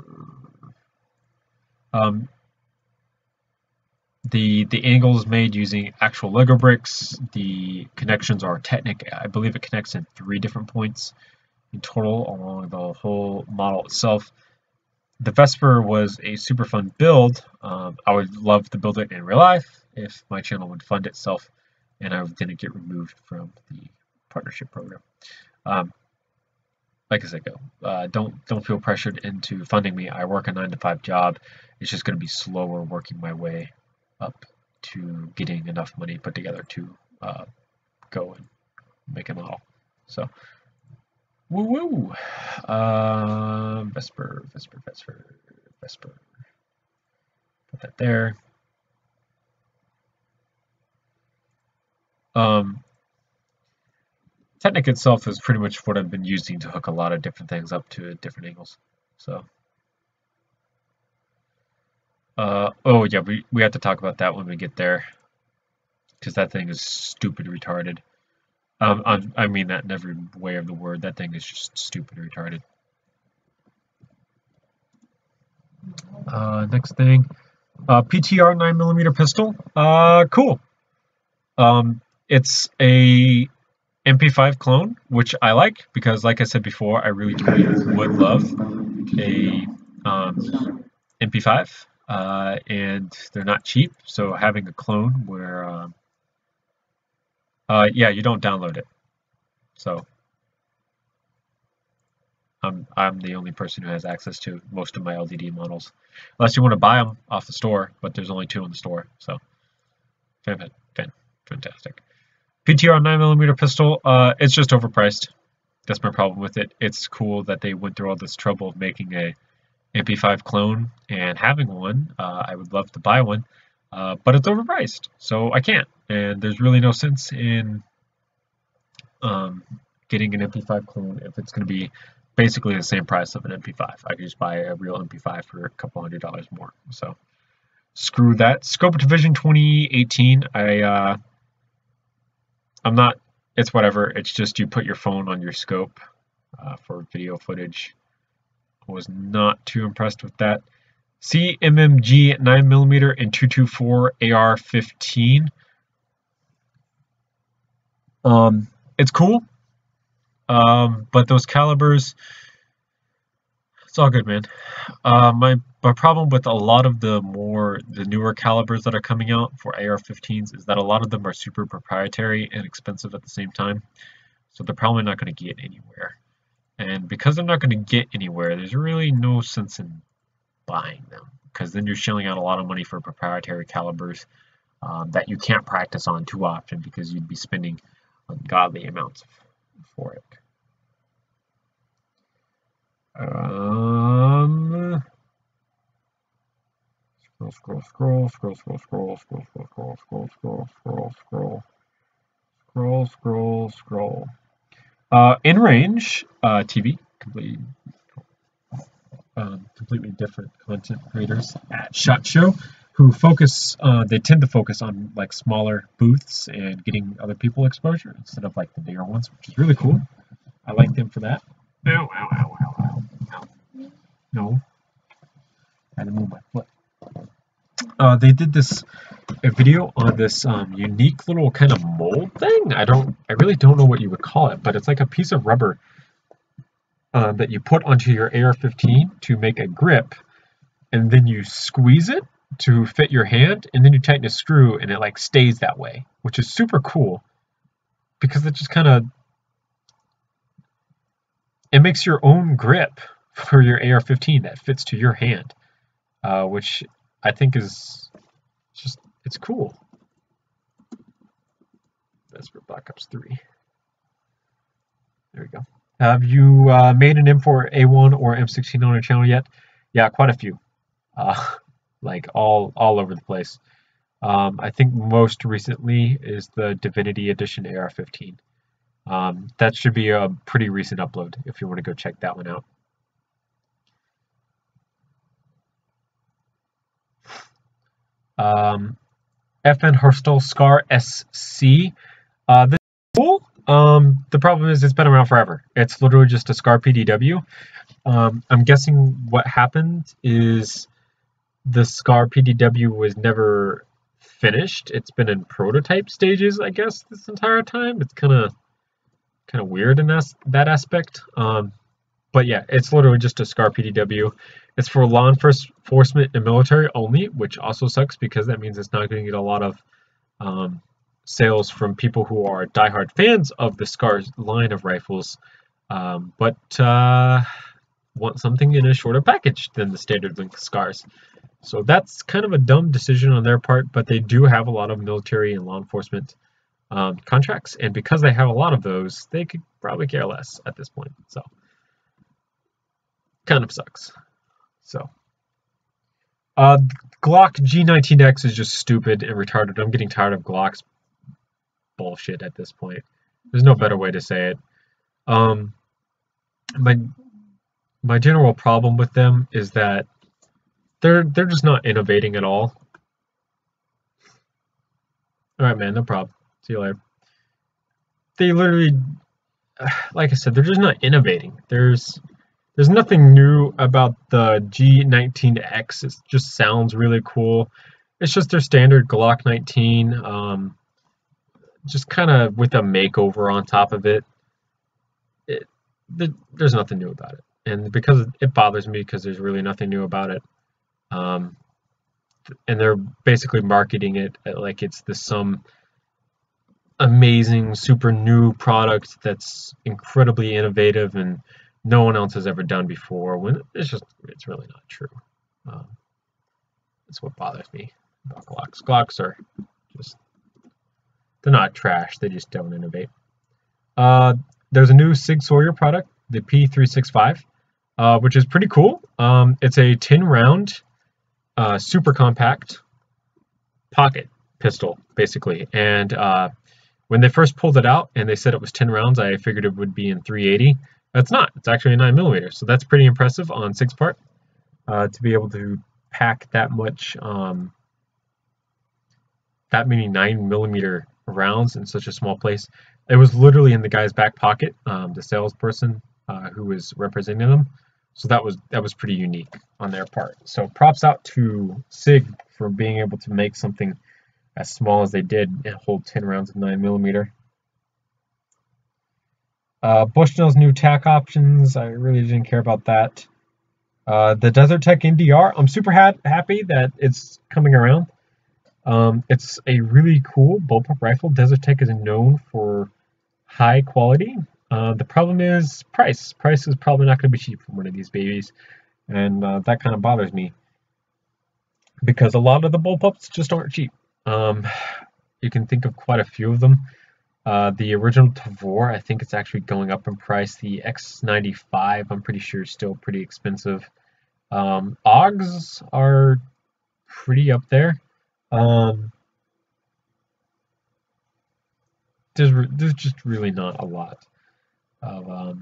The angle is made using actual Lego bricks. The connections are Technic. I believe it connects in 3 different points in total along the whole model itself. The Vesper was a super fun build. I would love to build it in real life if my channel would fund itself and I didn't get removed from the partnership program. Like I said, don't feel pressured into funding me. I work a 9-to-5 job. It's just going to be slower working my way up to getting enough money put together to go and make a model. So, woo woo. Vesper. Put that there. Technic itself is pretty much what I've been using to hook a lot of different things up to different angles. So, oh yeah, we have to talk about that when we get there, because that thing is stupid retarded. I mean that in every way of the word. That thing is just stupid retarded. Next thing, PTR 9mm pistol. Cool. It's a MP5 clone, which I like because, like I said before, I really would love a MP5, and they're not cheap. So having a clone where, yeah, you don't download it. So I'm the only person who has access to most of my LDD models, unless you want to buy them off the store. But there's only 2 in the store, so fantastic. PTR 9mm pistol. It's just overpriced. That's my problem with it. It's cool that they went through all this trouble of making a MP5 clone and having one. I would love to buy one, but it's overpriced, so I can't. And there's really no sense in getting an MP5 clone if it's going to be basically the same price of an MP5. I could just buy a real MP5 for a couple $100 more. So screw that. Scope Division 2018. I'm not. It's whatever. It's just you put your phone on your scope for video footage. I was not too impressed with that. CMMG 9mm and 224 AR-15. It's cool, but those calibers, it's all good, man. My problem with a lot of the newer calibers that are coming out for AR-15s is that a lot of them are super proprietary and expensive at the same time, so they're probably not going to get anywhere. And because they're not going to get anywhere, there's really no sense in buying them, because then you're shelling out a lot of money for proprietary calibers that you can't practice on too often because you'd be spending ungodly amounts for it. Scroll. In range TV, completely different content creators at SHOT Show who focus. They tend to focus on like smaller booths and getting other people exposure instead of like the bigger ones, which is really cool. I like them for that. Ow, ow, ow, ow, ow. No. I had to move my foot. They did a video on this unique little kind of mold thing. I really don't know what you would call it, but it's like a piece of rubber that you put onto your AR-15 to make a grip, and then you squeeze it to fit your hand, and then you tighten a screw, and it like stays that way, which is super cool because it just kind of makes your own grip for your AR-15 that fits to your hand, which I think is just, it's cool. That's for Black Ops 3. There we go. Have you made an M4A1 or M16 on your channel yet? Yeah, quite a few. Like all over the place. I think most recently is the Divinity Edition AR-15. That should be a pretty recent upload if you want to go check that one out. FN Hostel Scar SC. This is cool. The problem is it's been around forever. It's literally just a Scar PDW. I'm guessing what happened is the Scar PDW was never finished. It's been in prototype stages, I guess, this entire time. It's kind of weird in that aspect. But yeah, it's literally just a SCAR PDW. It's for law enforcement and military only, which also sucks because that means it's not going to get a lot of sales from people who are diehard fans of the SCAR line of rifles, but want something in a shorter package than the standard length SCARs. So that's kind of a dumb decision on their part, but they do have a lot of military and law enforcement contracts, and because they have a lot of those, they could probably care less at this point. So kind of sucks. So Glock G19X is just stupid and retarded. I'm getting tired of Glock's bullshit at this point. There's no better way to say it. My general problem with them is that they're just not innovating at all. All right, man, no problem. See you later. They literally, like I said, they're just not innovating. There's nothing new about the G19X. It just sounds really cool. It's just their standard Glock 19, just kind of with a makeover on top of it. There's nothing new about it. And because it bothers me because there's really nothing new about it. And they're basically marketing it like it's some amazing, super new product that's incredibly innovative and no one else has ever done before, when it's really not true. That's what bothers me about Glocks. Glocks are just, they're not trash, they just don't innovate. There's a new Sig Sauer product, the P365, which is pretty cool. It's a 10-round, super compact pocket pistol, basically. And when they first pulled it out and they said it was 10 rounds, I figured it would be in 380. It's not. It's actually a 9mm, so that's pretty impressive on Sig's part, to be able to pack that much, that many 9mm rounds in such a small place. It was literally in the guy's back pocket, the salesperson who was representing them. So that was pretty unique on their part. So props out to Sig for being able to make something as small as they did and hold 10 rounds of 9mm. Bushnell's new tack options, I really didn't care about that. The Desert Tech NDR, I'm super happy that it's coming around. It's a really cool bullpup rifle. Desert Tech is known for high quality. The problem is price. Price is probably not going to be cheap for one of these babies, and that kind of bothers me because a lot of the bullpups just aren't cheap. You can think of quite a few of them. The original Tavor, I think it's actually going up in price. The X95, I'm pretty sure, is still pretty expensive. AUGs are pretty up there. There's just really not a lot of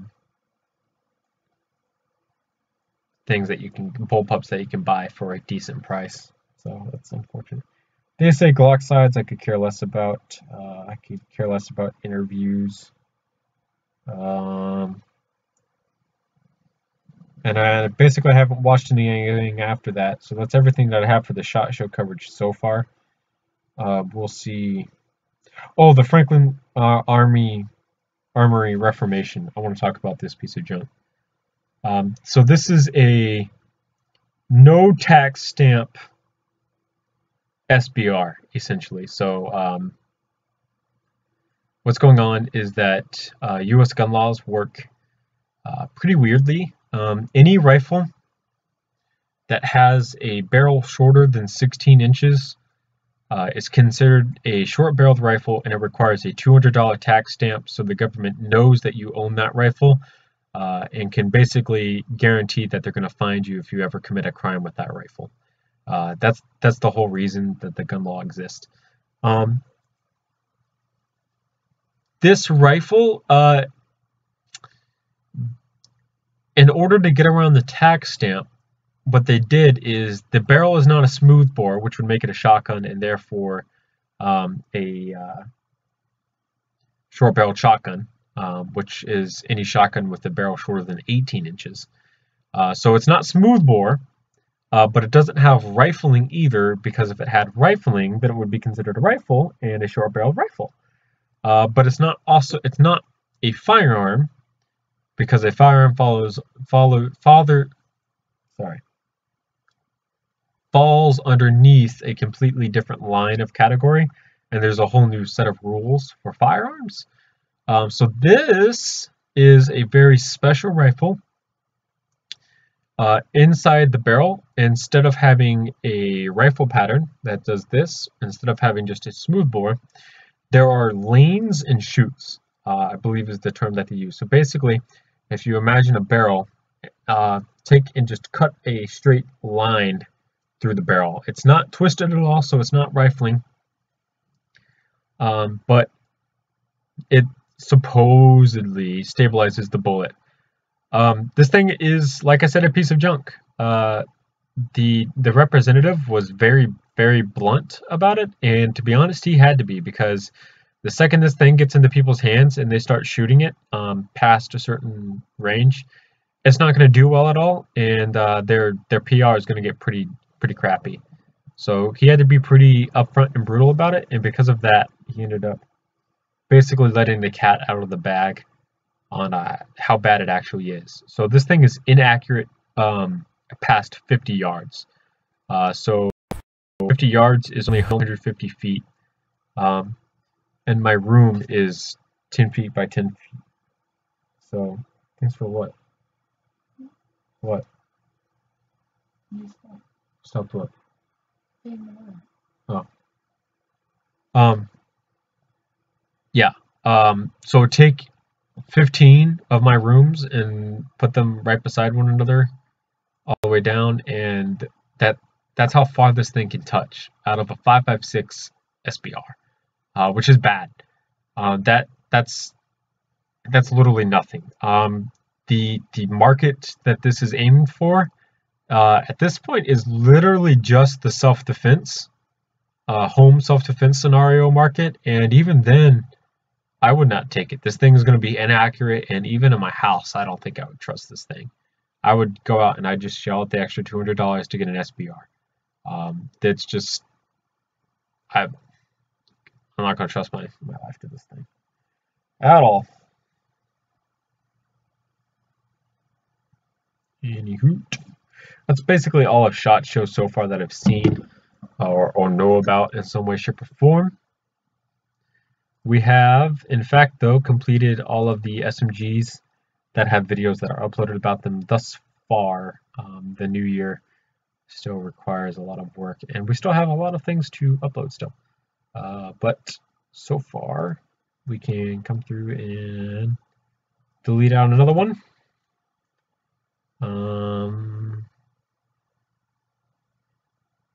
things that you can, bullpups that you can buy for a decent price. So that's unfortunate. They say Glock sides I could care less about. I could care less about interviews. And I basically haven't watched anything after that. So that's everything that I have for the SHOT Show coverage so far. We'll see. Oh, the Franklin Armory Reformation. I want to talk about this piece of junk. So this is a no tax stamp SBR, essentially. So what's going on is that U.S. gun laws work pretty weirdly. Any rifle that has a barrel shorter than 16 inches is considered a short-barreled rifle, and it requires a $200 tax stamp, so the government knows that you own that rifle and can basically guarantee that they're going to find you if you ever commit a crime with that rifle. That's the whole reason that the gun law exists. This rifle, in order to get around the tax stamp, what they did is the barrel is not a smooth bore, which would make it a shotgun and therefore a short-barreled shotgun, which is any shotgun with a barrel shorter than 18 inches. So it's not smooth bore, but it doesn't have rifling either, because if it had rifling, then it would be considered a rifle and a short-barreled rifle. But it's not a firearm, because a firearm falls underneath a completely different line of category, and there's a whole new set of rules for firearms. So this is a very special rifle. Inside the barrel, instead of having a rifle pattern that does this, instead of having just a smooth bore, there are lanes and chutes, I believe is the term that they use. So basically, if you imagine a barrel, take and just cut a straight line through the barrel. It's not twisted at all, so it's not rifling, but it supposedly stabilizes the bullet. This thing is, like I said, a piece of junk. The representative was very, very blunt about it, and to be honest, he had to be, because the second this thing gets into people's hands and they start shooting it past a certain range, it's not going to do well at all, and their PR is going to get pretty crappy. So he had to be pretty upfront and brutal about it, and because of that, he ended up basically letting the cat out of the bag on how bad it actually is. So this thing is inaccurate past 50 yards. So 50 yards is only 150 feet. And my room is 10 feet by 10 feet. So thanks for what? What? Stop what? Oh. Yeah. So take 15 of my rooms and put them right beside one another all the way down, and that's how far this thing can touch out of a 5.56 SBR, which is bad. That's literally nothing. The market that this is aimed for at this point is literally just the self-defense, home self-defense scenario market, and even then, I would not take it. This thing is going to be inaccurate, and even in my house, I don't think I would trust this thing. I would go out and I'd just shell out the extra $200 to get an SBR. That's just, I'm not going to trust my life to this thing at all. Anywho, that's basically all of SHOT Show so far that I've seen or know about in some way, shape, or form. We have, in fact, though, completed all of the SMGs that have videos that are uploaded about them thus far. The new year still requires a lot of work, and we still have a lot of things to upload still. But so far, we can come through and delete out another one.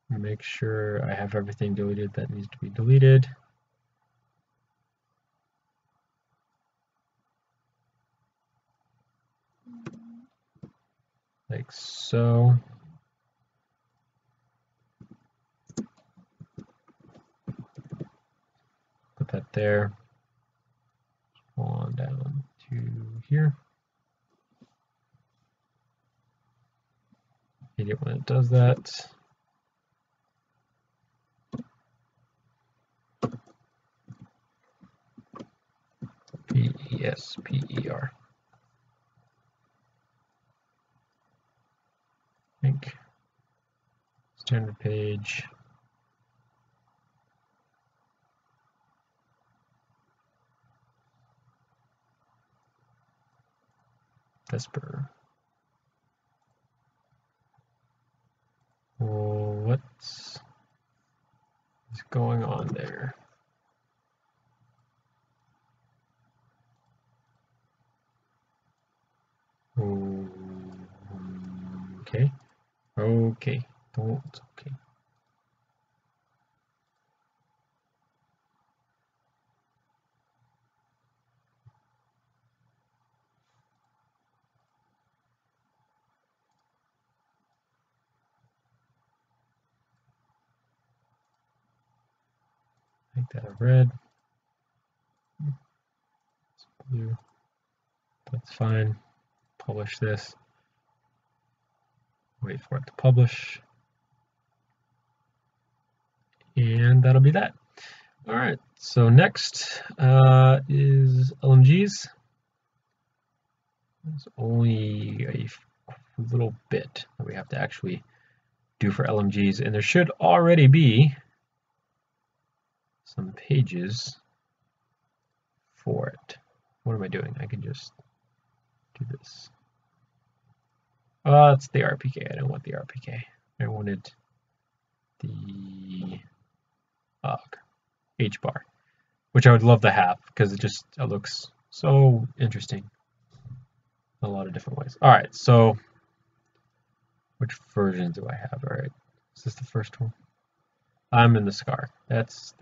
Make sure I have everything deleted that needs to be deleted. Like so. Put that there. On down to here. Hate it when it does that. PESPER. Link. Standard page. Vesper. What's going on there? Okay. Okay. Don't. Okay. Make that a red. It's blue. That's fine. Publish this. Wait for it to publish. And that'll be that. All right, so next is LMGs. There's only a little bit that we have to actually do for LMGs, and there should already be some pages for it. What am I doing? I can just do this. Oh, it's the RPK. I don't want the RPK. I wanted the H bar, which I would love to have because it looks so interesting in a lot of different ways. All right, so which version do I have? All right, is this the first one? I'm in the SCAR. That's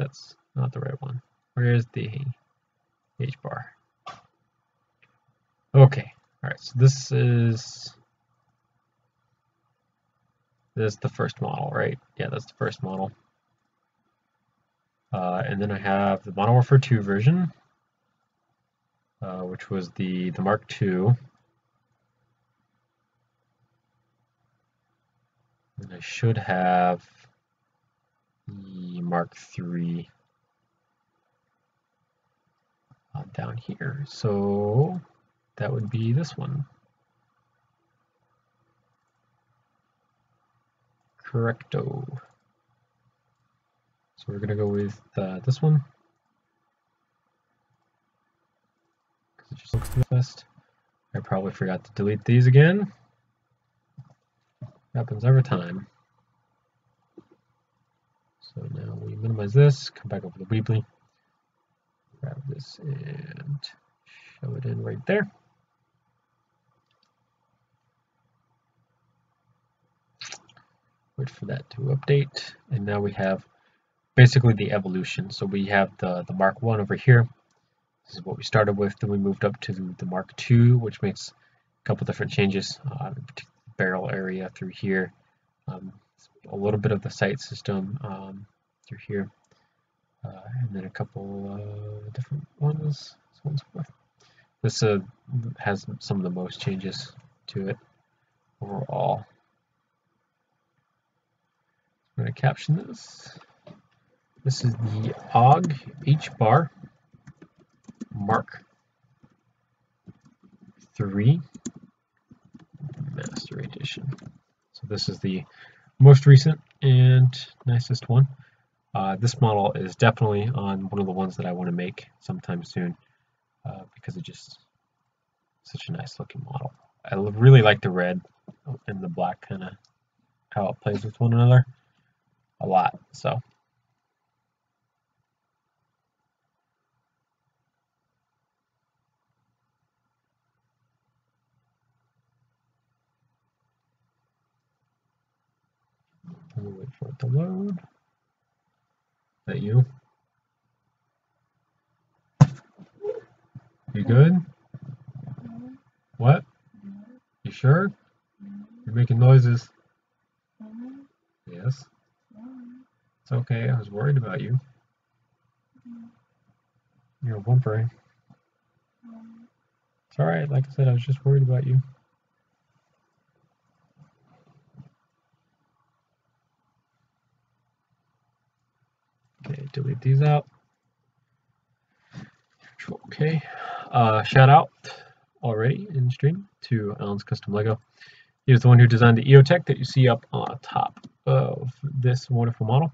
not the right one. Where is the H bar? Okay. All right. So this is the first model, right? Yeah, that's the first model. And then I have the Modern Warfare 2 version, which was the Mark II. And I should have the Mark III down here. So that would be this one. Correcto. So we're going to go with this one, because it just looks the best. I probably forgot to delete these again. Happens every time. So now we minimize this, come back over to Weebly, grab this and show it in right there. Wait for that to update, and now we have basically the evolution. So we have the Mark I over here. This is what we started with. Then we moved up to the Mark II, which makes a couple different changes. Barrel area through here, a little bit of the sight system through here, and then a couple different ones. So on and so forth. This has some of the most changes to it overall. I'm going to caption this. This is the AUG H bar Mark III Master Edition. So this is the most recent and nicest one. This model is definitely on one of the ones that I want to make sometime soon, because it's just such a nice looking model. I really like the red and the black, kind of how it plays with one another a lot. So I'm gonna wait for it to load. Is that you? You good? What? You sure? You're making noises. Yes. It's okay. I was worried about you. You're whimpering. It's alright. Like I said, I was just worried about you. Okay, delete these out. Okay. Shout out already in stream to Alan's Custom Lego. He was the one who designed the EOTech that you see up on top of this wonderful model.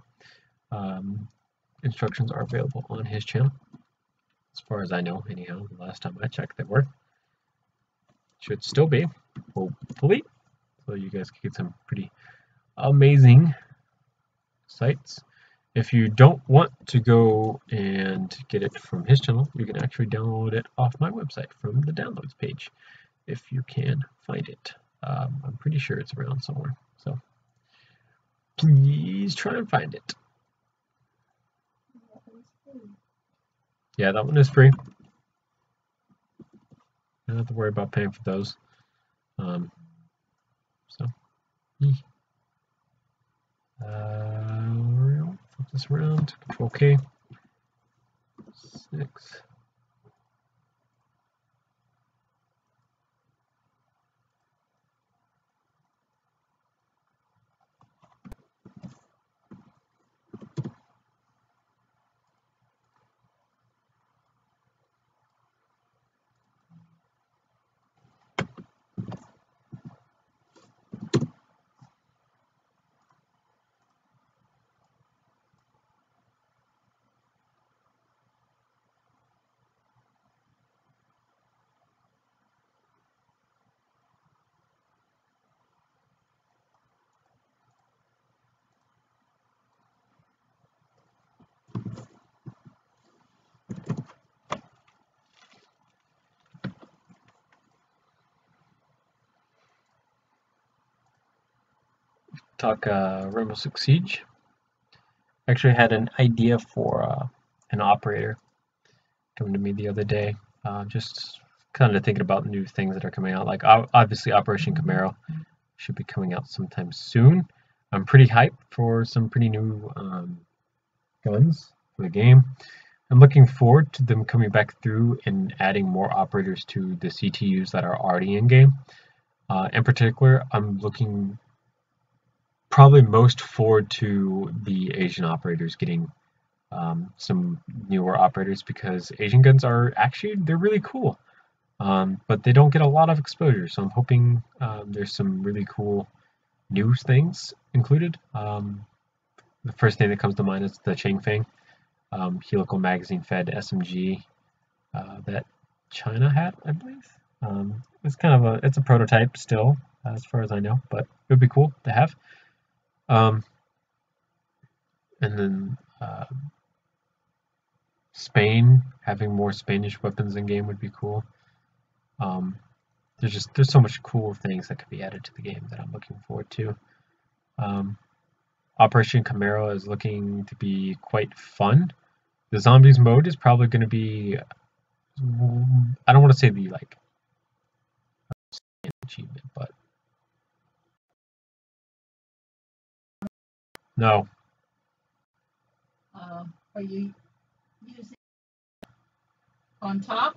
Instructions are available on his channel, as far as I know, anyhow. The last time I checked, they were. Should still be, hopefully. So you guys can get some pretty amazing sights. If you don't want to go and get it from his channel, you can actually download it off my website from the downloads page, if you can find it. I'm pretty sure it's around somewhere, so please try and find it. Yeah, that one is free. You don't have to worry about paying for those. Flip this around, Control K. 6. Talk Rainbow Six Siege. Actually had an idea for an operator come to me the other day. Just kind of thinking about new things that are coming out. Like obviously Operation Camaro should be coming out sometime soon. I'm pretty hyped for some pretty new guns for the game. I'm looking forward to them coming back through and adding more operators to the CTUs that are already in game. In particular, I'm looking probably most forward to the Asian operators getting some newer operators because Asian guns are actually they're really cool, but they don't get a lot of exposure. So I'm hoping there's some really cool new things included. The first thing that comes to mind is the Changfeng helical magazine fed SMG that China had, I believe. It's kind of it's a prototype still, as far as I know, but it would be cool to have. Um, and then Spain having more Spanish weapons in game would be cool. There's so much cool things that could be added to the game that I'm looking forward to. Operation Camaro is looking to be quite fun. The zombies mode is probably going to be, I don't want to say the like achievement, but no. Are you using on top?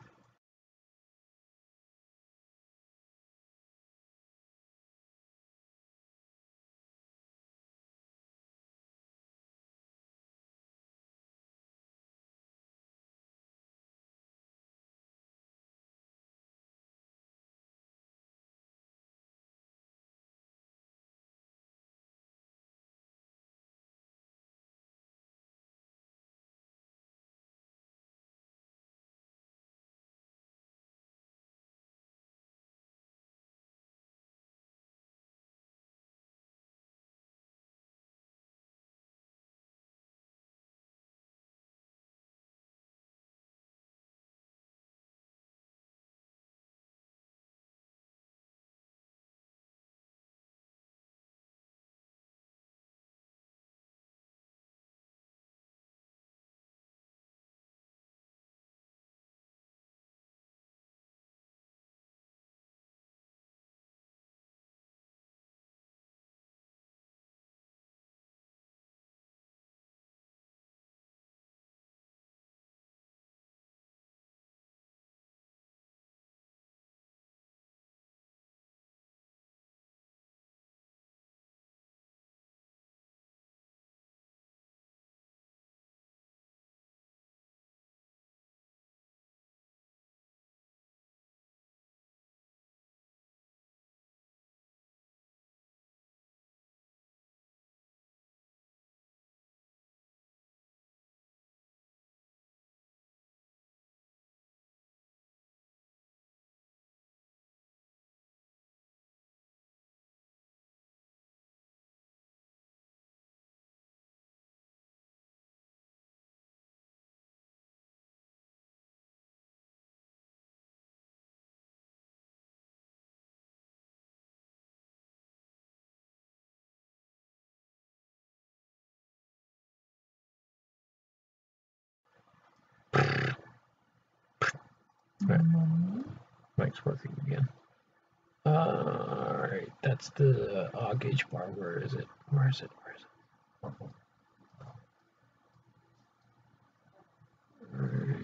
Right. Mike's working again. Alright, that's the gauge bar. Where is it? Where is it? Where is it?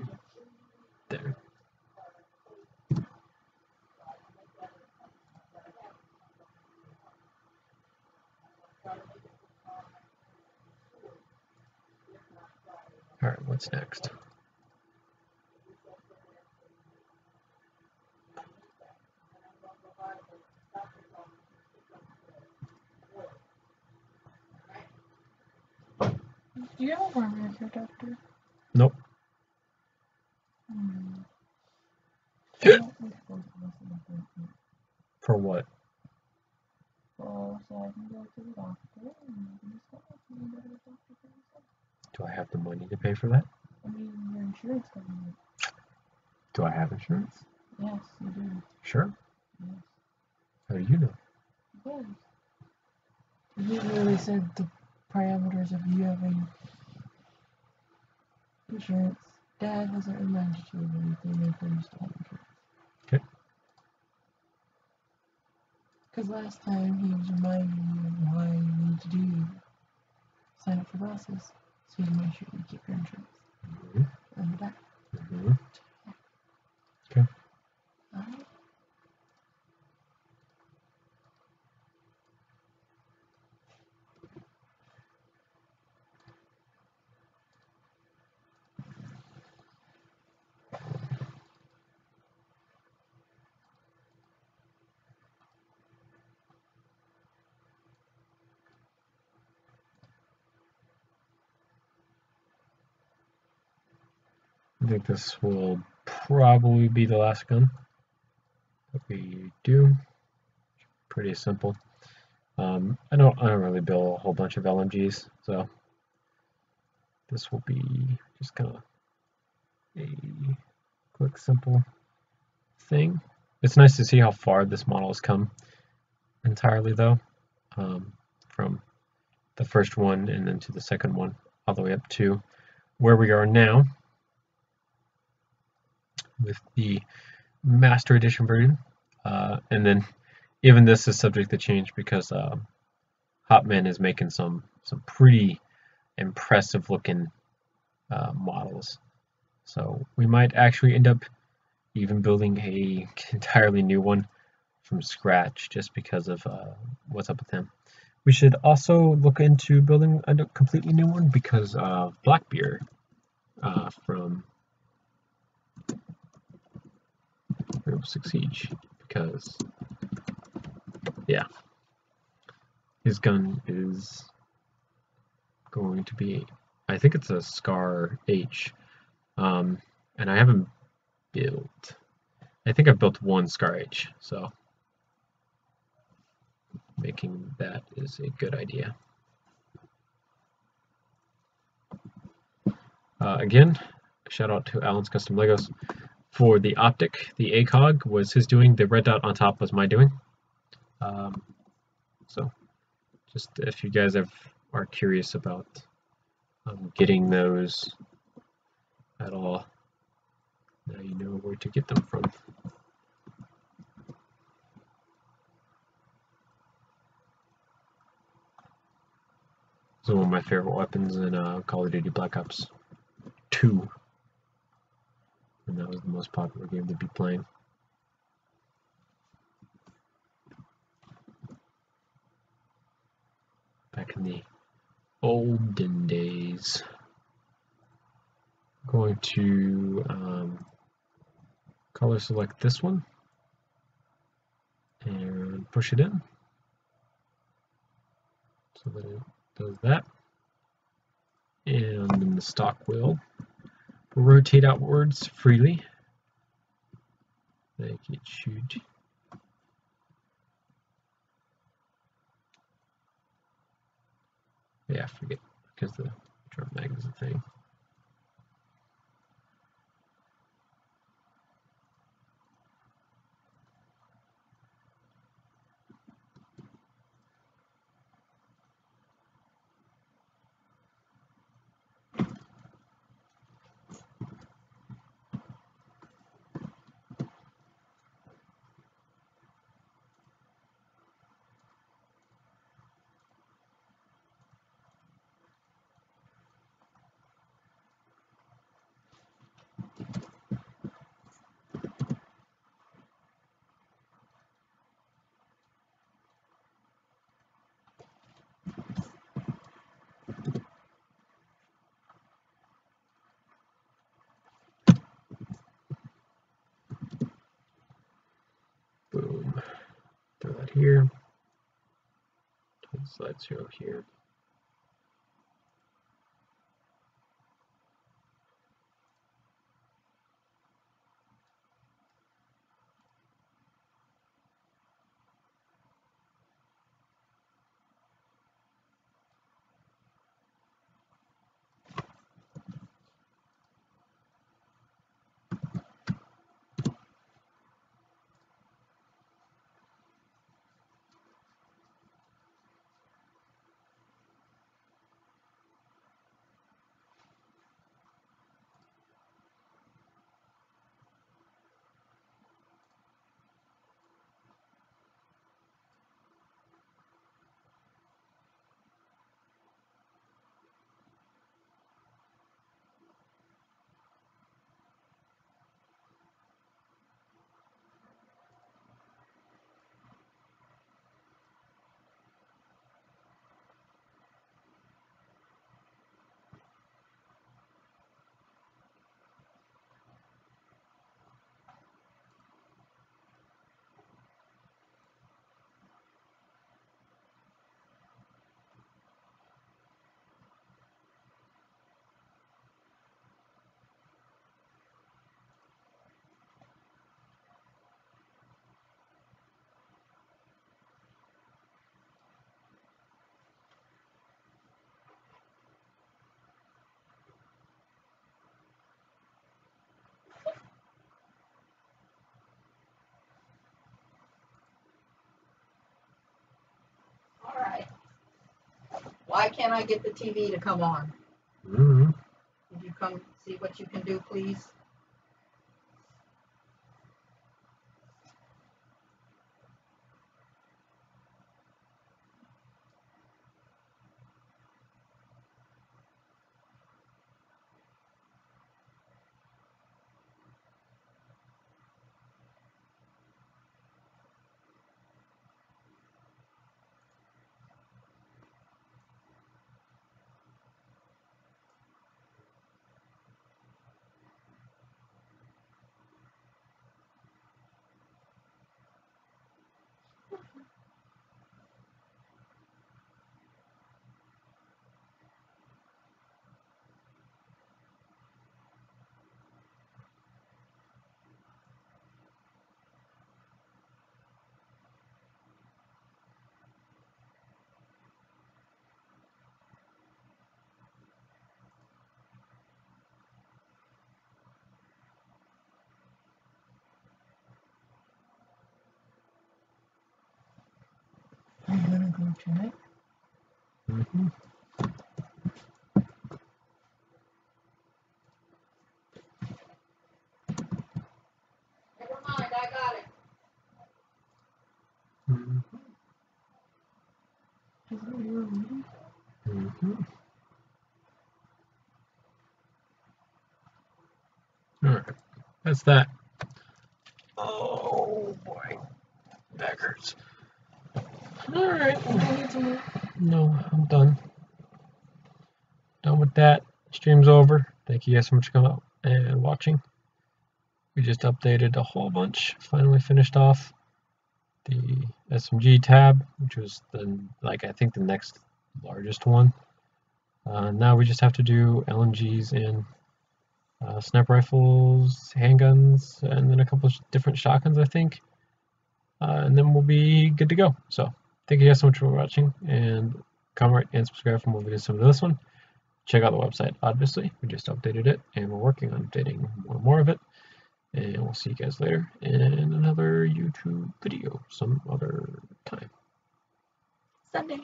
what's next. Do you have a primary care doctor? Nope. For what? Well, so I can go to the doctor and you can just go to the doctor for yourself. Do I have the money to pay for that? I mean, your insurance company. Do I have insurance? Yes, you do. Sure. Yes. How do you know? Yes. You literally said the parameters of you having insurance. Dad hasn't reminded you of anything if you used to have insurance. Okay. Because last time he was reminding you of why you need to sign up for glasses. So you make sure you keep your insurance. Mm-hmm. On the back. Mm-hmm. Okay. Alright. I think this will probably be the last gun that we do. Pretty simple. I don't really build a whole bunch of LMGs, so this will be just kind of a quick, simple thing. It's nice to see how far this model has come entirely, though, from the first one and then to the second one, all the way up to where we are now with the Master Edition version. And then even this is subject to change because Hotman is making some pretty impressive looking models. So we might actually end up even building a entirely new one from scratch just because of what's up with him. We should also look into building a completely new one because of Blackbeard from Rainbow Six Siege, because yeah, his gun is going to be, I think it's a Scar H, and I haven't built, I think I've built one Scar H, so making that is a good idea. Again, shout out to Alan's Custom Legos. For the optic, the ACOG was his doing, the red dot on top was my doing. So just if you guys are curious about getting those at all, now you know where to get them from. This is one of my favorite weapons in Call of Duty Black Ops 2. And that was the most popular game to be playing. Back in the olden days. I'm going to color select this one and push it in so that it does that. And then the stock will rotate outwards freely. Like it should. Yeah, forget, because the drum mag is a thing. here. Slideshow here. All right. Why can't I get the TV to come on? Mm-hmm. Would you come see what you can do, please? Are you gonna go tonight? Mm-hmm. Never mind, I got it. Mm-hmm. Is that what you were reading? Mm-hmm. All right, that's that. Oh boy, back hurts. All right. No, I'm done. Done with that. Stream's over. Thank you guys so much for coming out and watching. We just updated a whole bunch. Finally finished off the SMG tab, which was I think the next largest one. Now we just have to do LMGs and sniper rifles, handguns, and then a couple of different shotguns, I think. And then we'll be good to go. So thank you guys so much for watching, and comment and subscribe for more videos similar to this one. Check out the website, obviously. We just updated it, and we're working on updating more of it. And we'll see you guys later in another YouTube video some other time. Sunday.